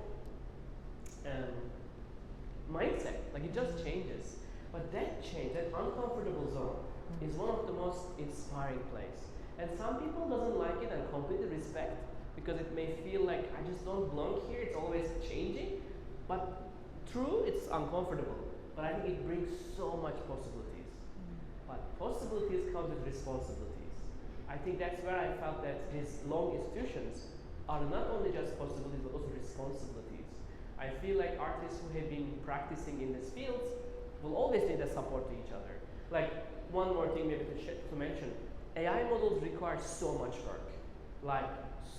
mindset. Like it just changes. But that change, that uncomfortable zone, is one of the most inspiring places. And some people doesn't like it and completely respect because it may feel like I just don't belong here. It's always changing. But true, it's uncomfortable. But I think it brings so much possibilities. But possibilities come with responsibilities. I think that's where I felt that these long institutions are not only just possibilities, but also responsibilities. I feel like artists who have been practicing in this field will always need a support to each other. Like one more thing maybe to mention, AI models require so much work. Like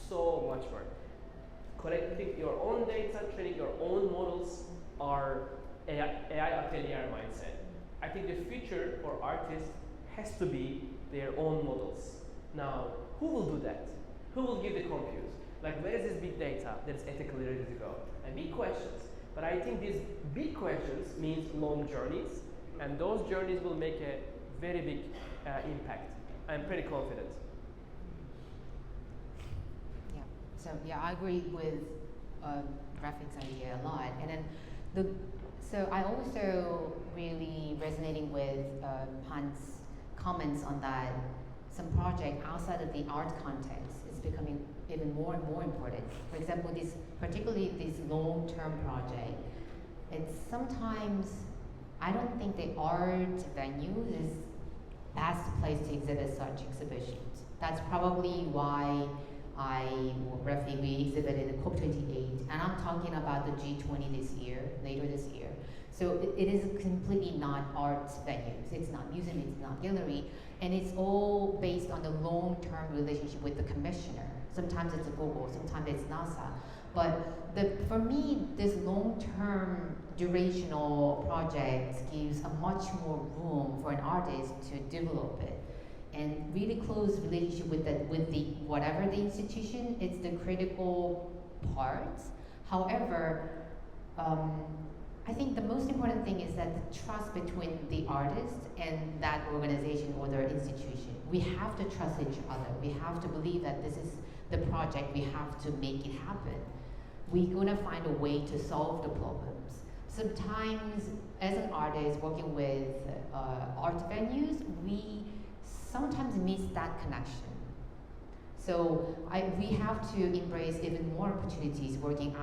so much work. Collecting your own data, training your own models are AI atelier mindset. I think the future for artists has to be their own models. Now, who will do that? Who will give the compute? Like, where is this big data that's ethically ready to go? And big questions. But I think these big questions means long journeys, and those journeys will make a very big impact. I'm pretty confident. Yeah. So yeah, I agree with Refik's idea a lot, and then so I also really resonating with Han's comments on that. Some project outside of the art context is becoming even more and more important. For example, particularly this long-term project, it's sometimes, I don't think the art venue is best place to exhibit such exhibitions. That's probably why Refik, we exhibited at COP28, and I'm talking about the G20 later this year. So it is completely not art venues. It's not museum, it's not gallery, and it's all based on the long-term relationship with the commissioner. Sometimes it's Google, sometimes it's NASA. But for me, this long-term durational project gives a much more room for an artist to develop it. And really close relationship with the whatever the institution, it's the critical part. However, I think the most important thing is that the trust between the artist and that organization or their institution. We have to trust each other. We have to believe that this is the project. We have to make it happen. We're gonna find a way to solve the problems. Sometimes, as an artist working with art venues, we sometimes miss that connection. So we have to embrace even more opportunities working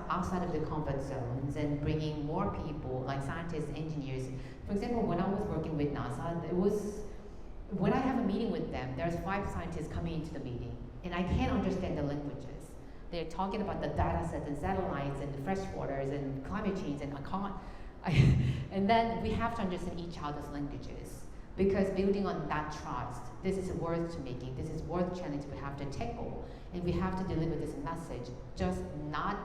outside of the comfort zones and bringing more people like scientists, engineers. For example, when I was working with NASA, when I have a meeting with them, there's 5 scientists coming into the meeting and I can't understand the languages. They're talking about the data sets and satellites and the freshwaters and climate change and and then we have to understand each other's languages. Because building on that trust, this is worth to making, this is worth challenge we have to tackle. And we have to deliver this message, just not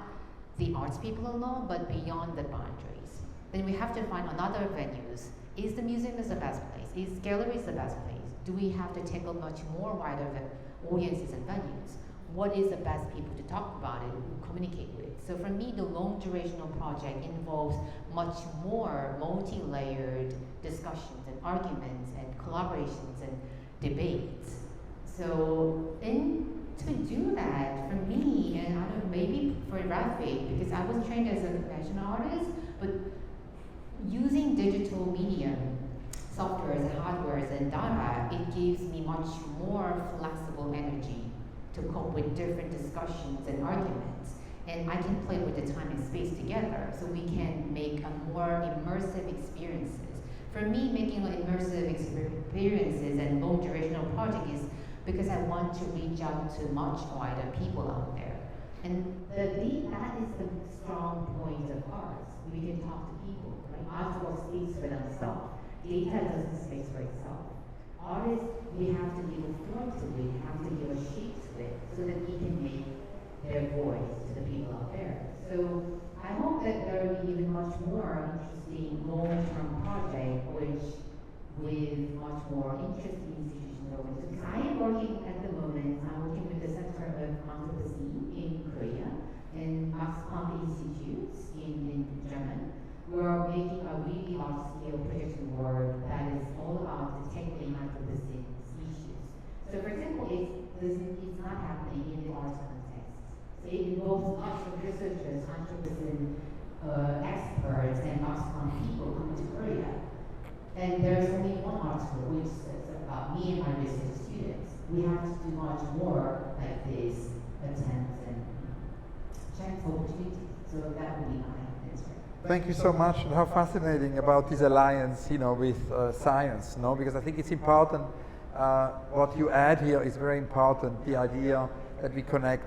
the arts people alone, but beyond the boundaries. Then we have to find another venues. Is the museum the best place? Is galleries the best place? Do we have to tackle much more wider audiences and venues? What is the best people to talk about it, communicate with? So for me, the long durational project involves much more multi-layered discussions and arguments and collaborations and debates. So to do that, for me, and I don't know, maybe for Refik, because I was trained as a conventional artist, but using digital medium, softwares and hardwares and data, it gives me much more flexible energy to cope with different discussions and arguments. And I can play with the time and space together, so we can make a more immersive experiences. For me, making immersive experiences and long durational project is because I want to reach out to much wider people out there. And that is the strong point of arts. We can talk to people, right? Art work speaks for themselves. Data doesn't speak for itself. Artists, we have to give a form to it, have to give a shape to it, so that we can make their voice to the people out there. So I hope that there will be even much more interesting long-term project, which with much more interesting institutions over there. Because I am working at the moment, I'm working with the Center of Anthropocene in Korea and Max Planck Institutes in Germany. We're making a really large-scale projection work that is all about detecting Anthropocene species. So for example, it's not happening in the arts context. So it involves lots of researchers, Anthropocene experts, and Max Planck people coming to Korea. And there's only one article which says about me and my research students. We have to do much more like this attempts and chance opportunities. So that would be my answer. Thank you so much, and how fascinating about this alliance, with science, because I think it's important. What you add here is very important. The idea that we connect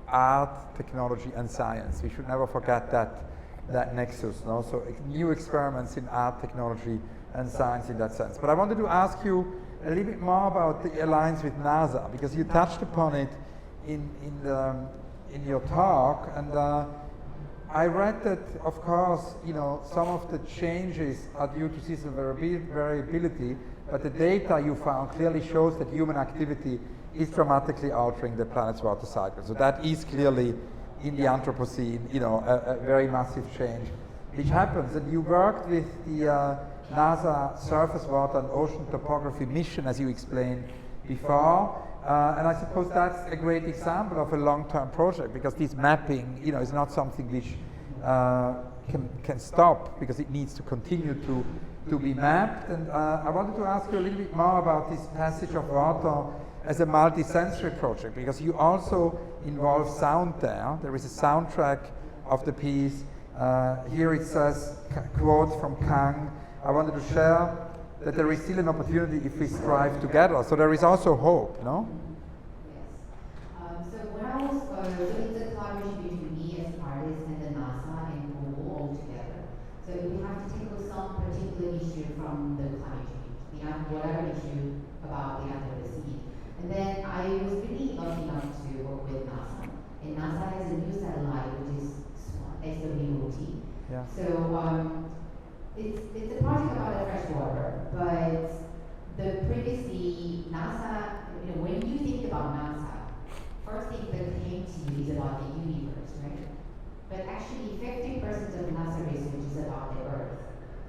art, technology, and science. We should never forget that nexus. No? So new experiments in art, technology, and science in that sense. But I wanted to ask you a little bit more about the alliance with NASA, because you touched upon it in your talk, and I read that, of course, some of the changes are due to seasonal variability, but the data you found clearly shows that human activity is dramatically altering the planet's water cycle. So that is clearly in the Anthropocene, a very massive change which happens. And you worked with the NASA Surface Water and Ocean Topography mission, as you explained before. And I suppose that's a great example of a long-term project, because this mapping, is not something which can stop, because it needs to continue to be mapped. And I wanted to ask you a little bit more about this passage of water as a multi-sensory project, because you also involve sound there. There is a soundtrack of the piece. Here it says, quote from Kang, I wanted to share that there is still an opportunity if we strive together. So there is also hope, no? Yes. So when I was, so it's a collaboration between me as an artist and the NASA and Google all together. So we have to tackle some particular issue from the climate change, whatever issue about the Anthropocene. And then I was really lucky enough to work with NASA. And NASA has a new satellite, which is SWOT. Yeah. So it's a project about the fresh water, but the previously NASA, when you think about NASA, first thing that came to you is about the universe, right? But actually 50% of NASA research is about the Earth.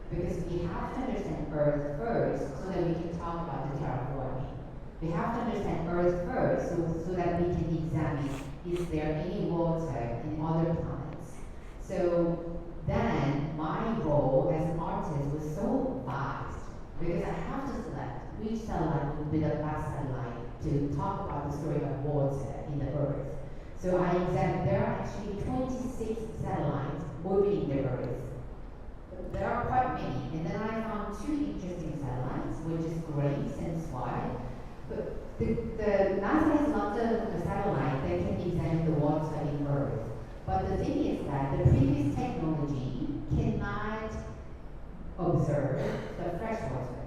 Because we have to understand Earth first so that we can talk about the terraforming. We have to understand Earth first so that we can examine, is there any water in other planets? So then my role as an artist was so vast, because I have to select which satellite would be the last satellite to talk about the story of water in the Earth. So I examined, there are actually 26 satellites orbiting the Earth. There are quite many, and then I found two interesting satellites, which is Grace and Swire. But the NASA has lots of satellites that can examine the water in Earth. But the thing is that the previous technology cannot observe the fresh water.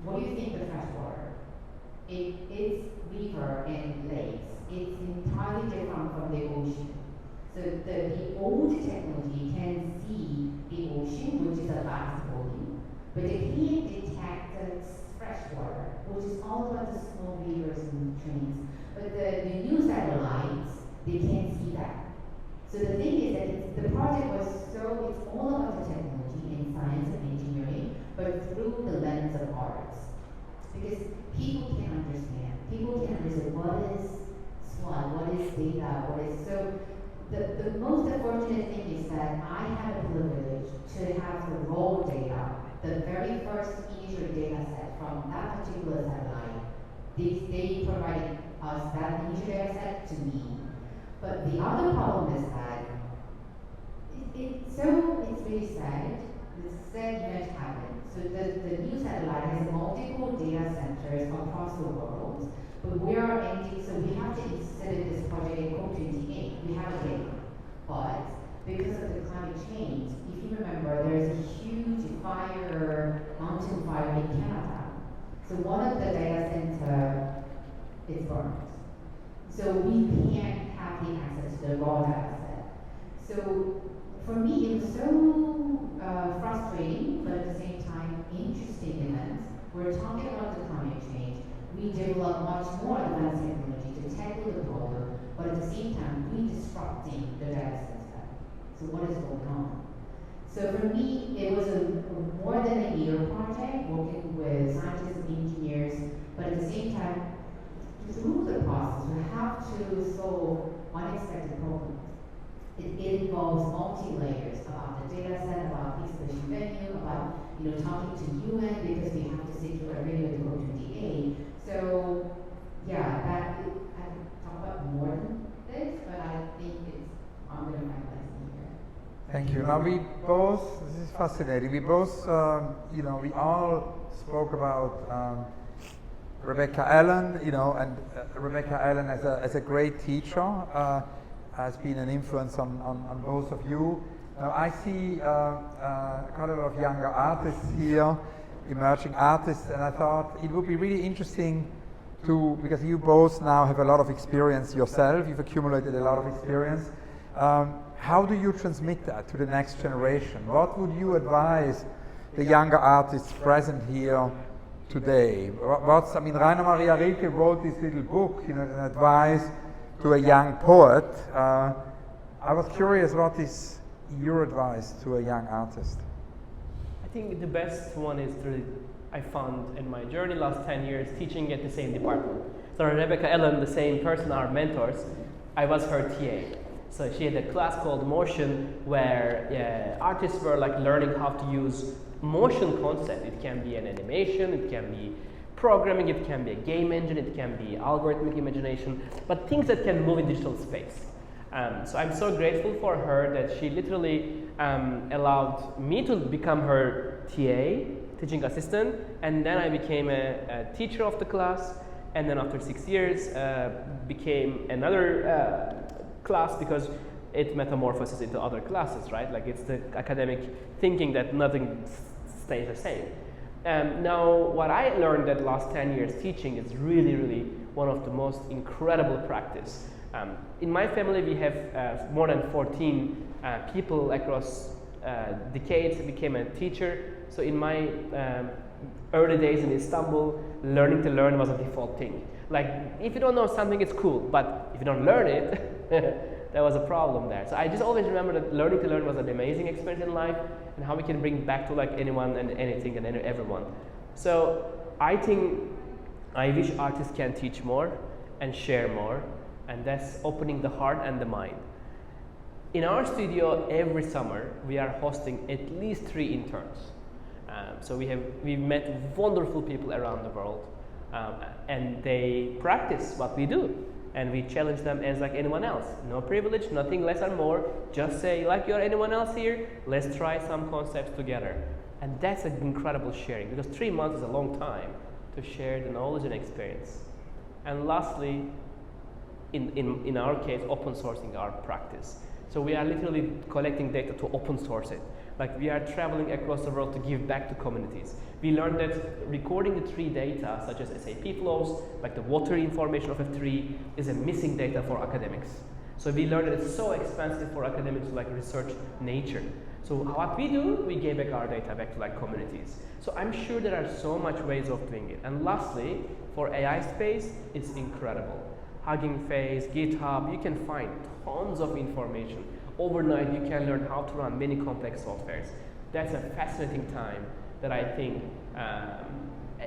What do you think of fresh water? It's river and lakes. it's entirely different from the ocean. So the old technology can see the ocean, which is a vast volume, but it can't detect the fresh water, which is all about the small rivers and streams. But the new satellites, they can't see that. So the thing is that the project was it's all about the technology and science and engineering, but through the lens of arts. Because people can understand. People can understand what is SWOT, what is data, what is, so the most unfortunate thing is that I had a privilege to have the raw data, the very first initial data set from that particular satellite. They provided us that initial data set to me. But the other problem is that it's really sad. The sad event happened. So the new satellite has multiple data centers across the world. But we are ending, so we have to exhibit this project in COP28. We have a date. But because of the climate change, if you remember, there's a huge mountain fire in Canada. So one of the data centers is burned. So we can't have the access to the raw data set. So for me, it was so frustrating, but at the same time, interesting events. We're talking about the climate change. We develop much more advanced technology to tackle the problem, but at the same time, we disrupting the data center. So what is going on? So for me, it was a more than a year project, working with scientists and engineers, but at the same time, through the process, we have to solve unexpected problems. It involves multi-layers about the data set, about the exhibition venue, about talking to UN because we have to secure a radio to go to DA. So yeah, I can talk about more than this, but I think I'm going to find lesson here. Thank you. Now this is fascinating. We both, we all spoke about Rebecca Allen, and Rebecca Allen as a great teacher has been an influence on both of you. Now I see quite a lot of younger artists here, emerging artists, and I thought it would be really interesting because you both now have a lot of experience yourself, you've accumulated a lot of experience. How do you transmit that to the next generation? What would you advise the younger artists present here today? Rainer Maria Rilke wrote this little book, an advice to a young poet. I was curious, what is your advice to a young artist? I think the best one is I found in my journey last 10 years teaching at the same department. So Rebecca Allen, the same person, our mentors, I was her TA. So she had a class called Motion where artists were learning how to use motion concept. It can be an animation, it can be programming, it can be a game engine, it can be algorithmic imagination, but things that can move in digital space. So I'm so grateful for her that she literally allowed me to become her TA, teaching assistant, and then I became a teacher of the class, and then after 6 years became another class because it metamorphoses into other classes, right? It's the academic thinking that nothing stays the same. Now, what I learned that last 10 years teaching is really, really one of the most incredible practice. In my family, we have more than 14 people across decades became a teacher. So in my early days in Istanbul, learning to learn was a default thing. If you don't know something, it's cool, but if you don't learn it, there was a problem there. So I just always remember that learning to learn was an amazing experience in life, and how we can bring back to anyone and anything and everyone. So I wish artists can teach more and share more, and that's opening the heart and the mind. In our studio, every summer, we are hosting at least 3 interns. So we've met wonderful people around the world, and they practice what we do. And we challenge them as like anyone else. No privilege, nothing less or more. Just say, like you're anyone else here, let's try some concepts together. And that's an incredible sharing, because 3 months is a long time to share the knowledge and experience. And lastly, in our case, open sourcing our practice. So we are literally collecting data to open source it. Like we are traveling across the world to give back to communities. We learned that recording the tree data, such as SAP flows, like the water information of a tree, is a missing data for academics. So we learned that it's so expensive for academics to like research nature. So what we do, we give back our data back to like communities. So I'm sure there are so much ways of doing it. And lastly, for AI space, it's incredible. Hugging Face, GitHub, you can find tons of information. Overnight, you can learn how to run many complex softwares. That's a fascinating time that I think,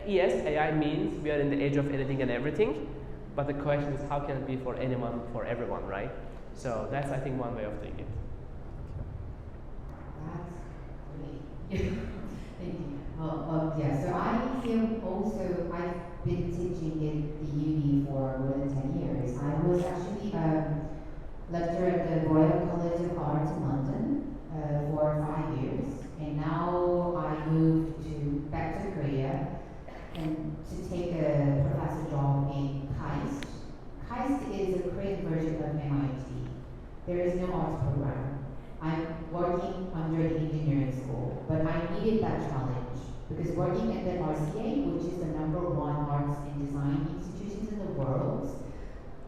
yes, AI means we are in the age of editing and everything, but the question is how can it be for anyone, for everyone, right? So that's, I think, one way of doing it. That's great. Thank you. Yeah, so I feel also, I've been teaching at the uni for more than 10 years. I was actually lecturer at the Royal College of Art in London for 5 years. And now I moved back to Korea and to take a professor job in KAIST. KAIST is a Korean version of MIT. There is no arts program. I'm working under the engineering school, but I needed that challenge because working at the RCA, which is the #1 arts and design institutions in the world,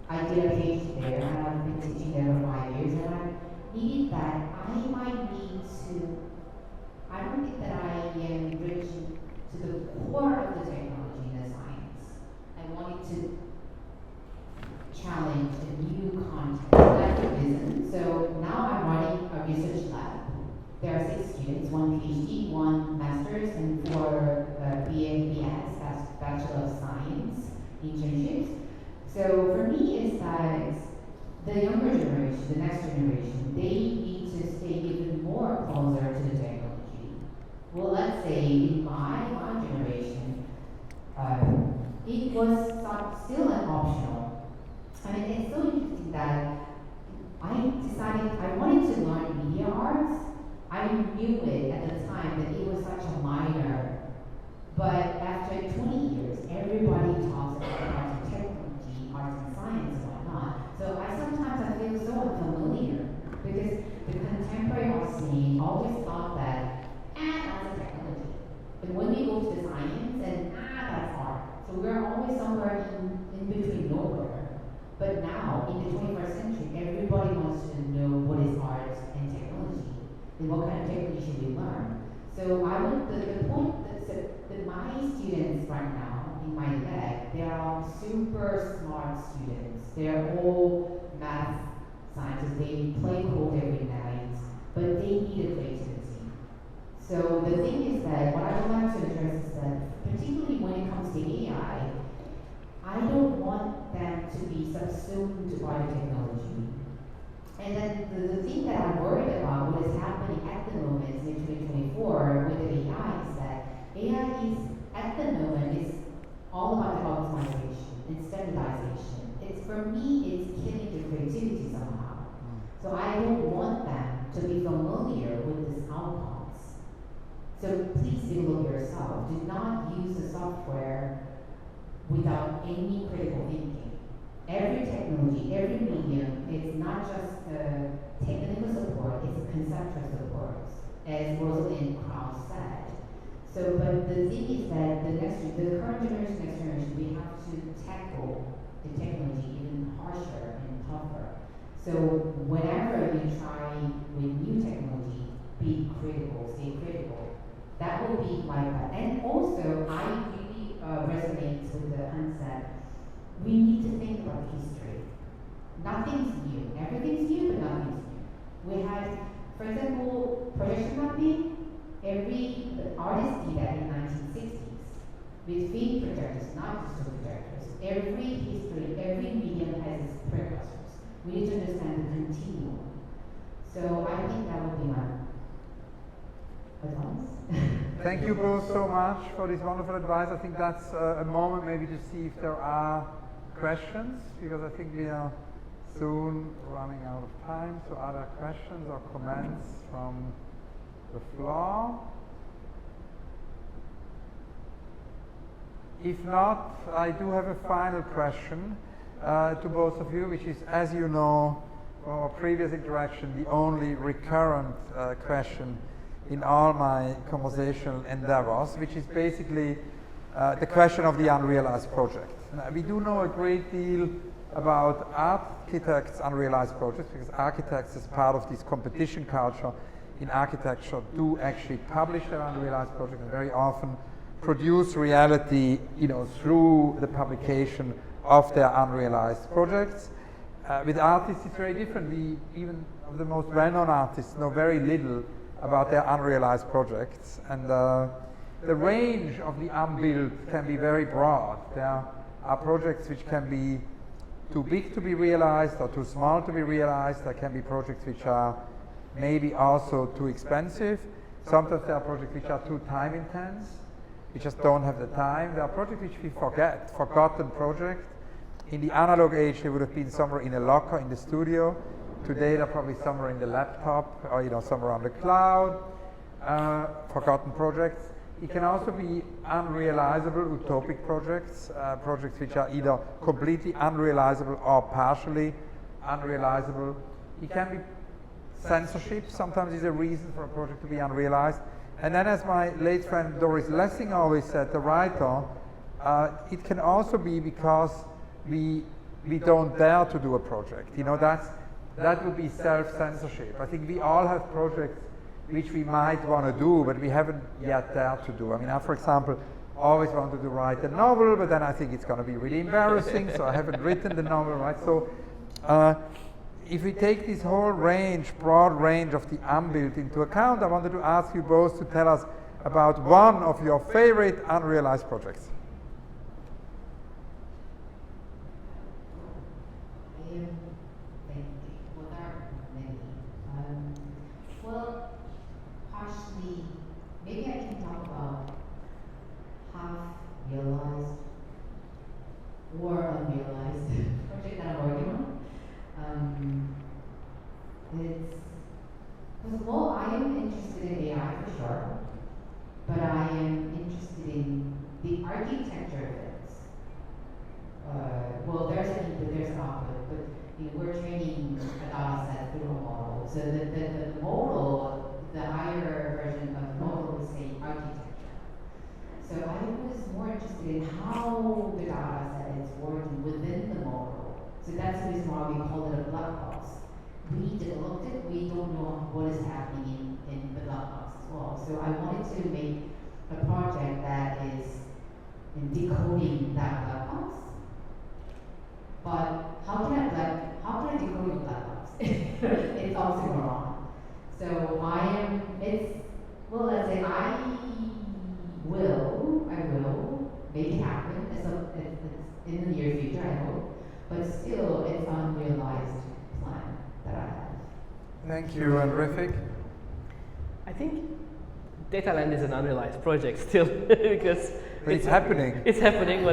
I did a PhD there and I've been teaching there for 5 years, and I needed that. I don't think that I am reaching to the core of the technology and the science. I wanted to challenge a new context, activism. So now I'm running a research lab. There are 6 students, 1 PhD, 1 master's, and 4 BA and BS, that's Bachelor of Science internships. So for me, it's that the younger generation, the next generation, they need to stay even more closer to the technology. Well, let's say in my generation, it was still an optional. I mean, it's so interesting that I decided I wanted to learn media arts. I knew it at the time that it was such a minor, but after 20 years, everybody talks about arts and technology, arts and science, and whatnot. So I feel so unfamiliar because the contemporary art scene always thought that, that's a technology. And when we go to the science, and that's art. So we're always somewhere in between nowhere. But now, in the 21st century, everybody wants to know what is art and technology, and what kind of technology should we learn. So the point that my students right now in my lab, they are all super smart students. They're all math scientists. They play code every night, but they need a creativity. So the thing is that what I would like to address is that, particularly when it comes to AI, I don't want them to be subsumed by the technology. And then the thing that I'm worried about, what is happening at the moment in 2024 with the AI, is that AI is, at the moment, is all about the optimization and standardization. For me, it's killing the creativity somehow. So I don't want them to be familiar with these outcomes. So please develop yourself. Do not use the software without any critical thinking. Every technology, every medium, it's not just technical support, it's conceptual support, as Rosalind Krauss said. So, but the thing is that the current generation, next generation, we have to tackle the technology even harsher and tougher. So whenever you try with new technology, be critical, stay critical. That will be like that. And also, I really resonates with the concept. We need to think about history. Nothing's new. Everything's new, but nothing's new. We had, for example, projection mapping. Every artist did that in the 1960s with film projectors, not digital projectors. Every history, every medium has its precursors. We need to understand the continuum. So I think that would be my advice. Thank you both so much for this wonderful advice. I think that's a moment maybe to see if there are questions, because I think we are soon running out of time. So are there questions or comments from the floor? If not, I do have a final question to both of you, which is, as you know, our previous interaction, the only recurrent question in all my conversational endeavors, which is basically the question of the unrealized project. Now, we do know a great deal about architects' unrealized projects, because architects, as part of this competition culture in architecture, do actually publish their unrealized projects and very often produce reality, through the publication of their unrealized projects. With artists, it's very different. We, even the most well-known artists, know very little about their unrealized projects, and the range of the unbuilt can be very broad. There are projects which can be too big to be realized or too small to be realized. There can be projects which are maybe also too expensive. Sometimes there are projects which are too time intense. We just don't have the time. There are projects which we forgotten projects. In the analog age, they would have been somewhere in a locker in the studio. Today, they're probably somewhere in the laptop or somewhere on the cloud. Forgotten projects. It can also be unrealizable, utopic projects, projects which are either completely unrealizable or partially unrealizable. It can be censorship. Sometimes is a reason for a project to be unrealized. And then, as my late friend Doris Lessing always said, the writer, it can also be because we don't dare to do a project. That would be self-censorship. I think we all have projects which we might want to do, but we haven't yet dared to do. I mean, I, for example, always wanted to write a novel, but then I think it's going to be really embarrassing, so I haven't written the novel, right? So if we take this whole broad range of the unbuilt into account, I wanted to ask you both to tell us about one of your favorite unrealized projects. Well, partially, maybe I can talk about half realized or unrealized project that I'm working on. I am interested in AI for sure, but I am interested in the architecture of it. There's an input, there's an output, but we're training a data set through a model. So the model, the higher version of the model would say architecture. So I was more interested in how the data set is working within the model. So that's the reason why we call it a black box. We developed it, we don't know what is happening in the black box as well. So I wanted to make a project that is in decoding that black box. But how can I decode a black box? It's oxymoron. So let's say I will make it happen. It's in the near future, I hope. But still, it's unrealized plan that I have. Thank you, and Refik? I think Dataland is an unrealized project still because it's happening. It's happening,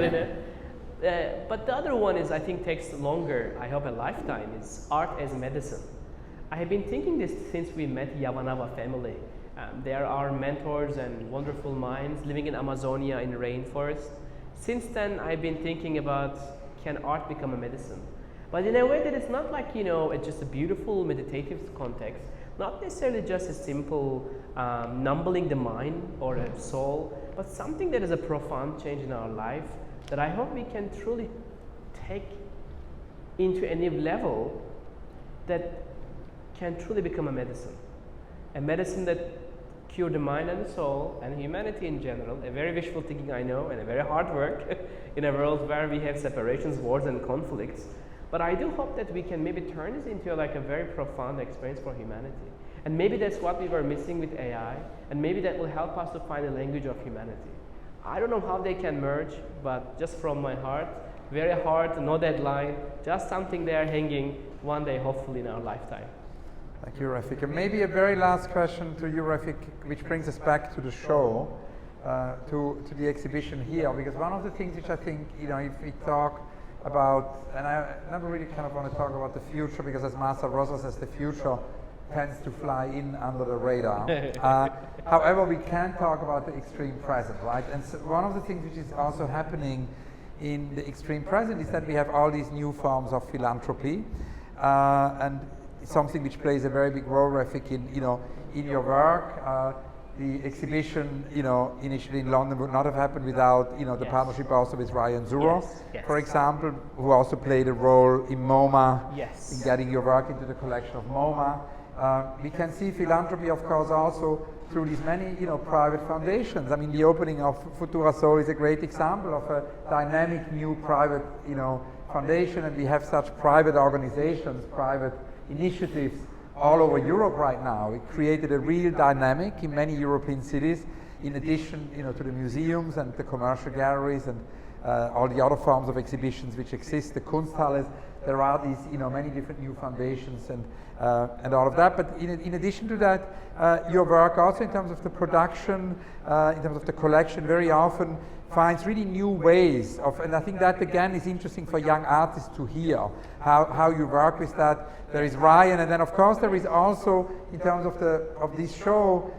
but the other one is, I think, takes longer, I hope a lifetime, is art as medicine. I have been thinking this since we met Yamanava family. They are our mentors and wonderful minds living in Amazonia in rainforest. Since then, I've been thinking about, can art become a medicine? But in a way that it's not like, it's just a beautiful meditative context, not necessarily just a simple numbing the mind or a soul, but something that is a profound change in our life that I hope we can truly take into a new level that can truly become a medicine that cure the mind and the soul and humanity in general. A very wishful thinking, I know, and a very hard work in a world where we have separations, wars, and conflicts. But I do hope that we can maybe turn this into a very profound experience for humanity. And maybe that's what we were missing with AI, and maybe that will help us to find a language of humanity. I don't know how they can merge, but just from my heart, very hard, no deadline, just something there hanging one day, hopefully in our lifetime. Thank you, Refik. And maybe a very last question to you, Refik, which brings us back to the show, to the exhibition here, because one of the things which I think, if we talk about, and I never really kind of want to talk about the future, because as Marcel Rosser says, the future tends to fly in under the radar. However, we can talk about the extreme present, right? And so one of the things which is also happening in the extreme present is that we have all these new forms of philanthropy. And something which plays a very big role, Refik, in your work. The exhibition, initially in London would not have happened without, the partnership also with Ryan Zuro, for example, who also played a role in MoMA, in getting your work into the collection of MoMA. We can see philanthropy, of course, also through these many, private foundations. I mean, the opening of Futura Seoul is a great example of a dynamic new private, foundation, and we have such private organizations, private initiatives all over Europe right now. It created a real dynamic in many European cities, in addition, to the museums and the commercial galleries and all the other forms of exhibitions which exist, the Kunsthalles. There are these, many different new foundations and all of that. But in addition to that, your work also in terms of the production, in terms of the collection, very often finds really new ways of, and I think that again is interesting for young artists to hear, how you work with that. There is Ryan, and then of course there is also, in terms of this show,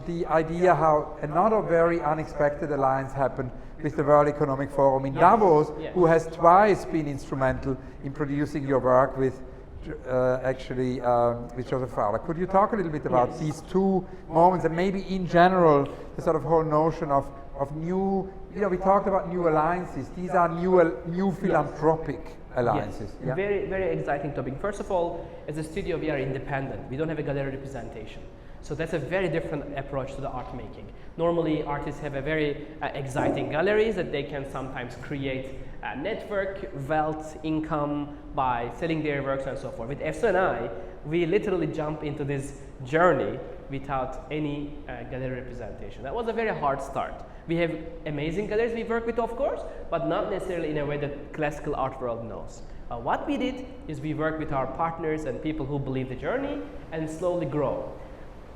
the idea how another very unexpected alliance happened with the World Economic Forum in Davos, who has twice been instrumental in producing your work with with Joseph Fowler. Could you talk a little bit about these two moments, and maybe in general the sort of whole notion of new, we talked about new alliances. These are new philanthropic alliances. Yes. Very, very exciting topic. First of all, as a studio, we are independent. We don't have a gallery representation. So that's a very different approach to the art making. Normally, artists have a very exciting galleries that they can sometimes create a network, wealth, income by selling their works and so forth. With FSNI, we literally jump into this journey without any gallery representation. That was a very hard start. We have amazing galleries we work with, of course, but not necessarily in a way that classical art world knows. What we did is we worked with our partners and people who believe the journey and slowly grow.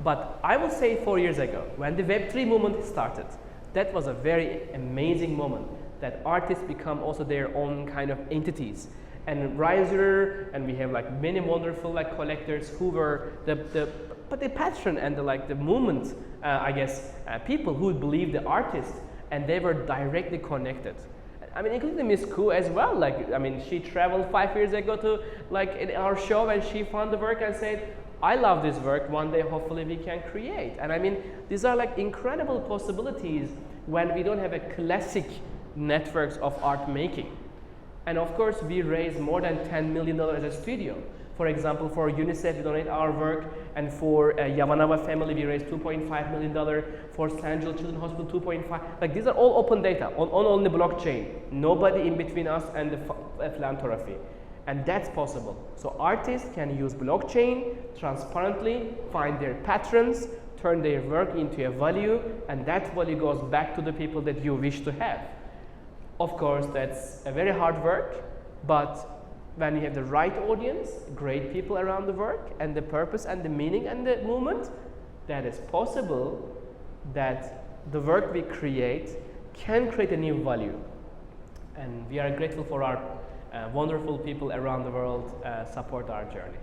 But I will say 4 years ago, when the Web3 movement started, that was a very amazing moment that artists become also their own kind of entities. And Riser, and we have like many wonderful like collectors who were the patron and the movement, people who believe the artist, and they were directly connected. I mean, including Miss Koo as well. She traveled 5 years ago to in our show, and she found the work and said, I love this work, one day hopefully we can create. And I mean, these are incredible possibilities when we don't have a classic networks of art making. And of course, we raised more than $10 million as a studio. For example, for UNICEF, we donate our work, and for Yamanava family, we raised $2.5 million. For San Angelo Children's Hospital, 2.5. These are all open data on the blockchain. Nobody in between us and the philanthropy. And that's possible. So artists can use blockchain transparently, find their patrons, turn their work into a value, and that value goes back to the people that you wish to have. Of course, that's a very hard work, but when you have the right audience, great people around the work, and the purpose and the meaning and the movement, that is possible that the work we create can create a new value. And we are grateful for our wonderful people around the world support our journey.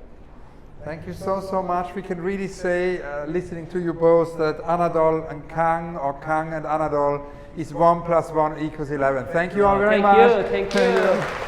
Thank you so much. We can really say, listening to you both, that Anadol and Kang, or Kang and Anadol, is 1 + 1 = 11. Thank you all very much. Thank you.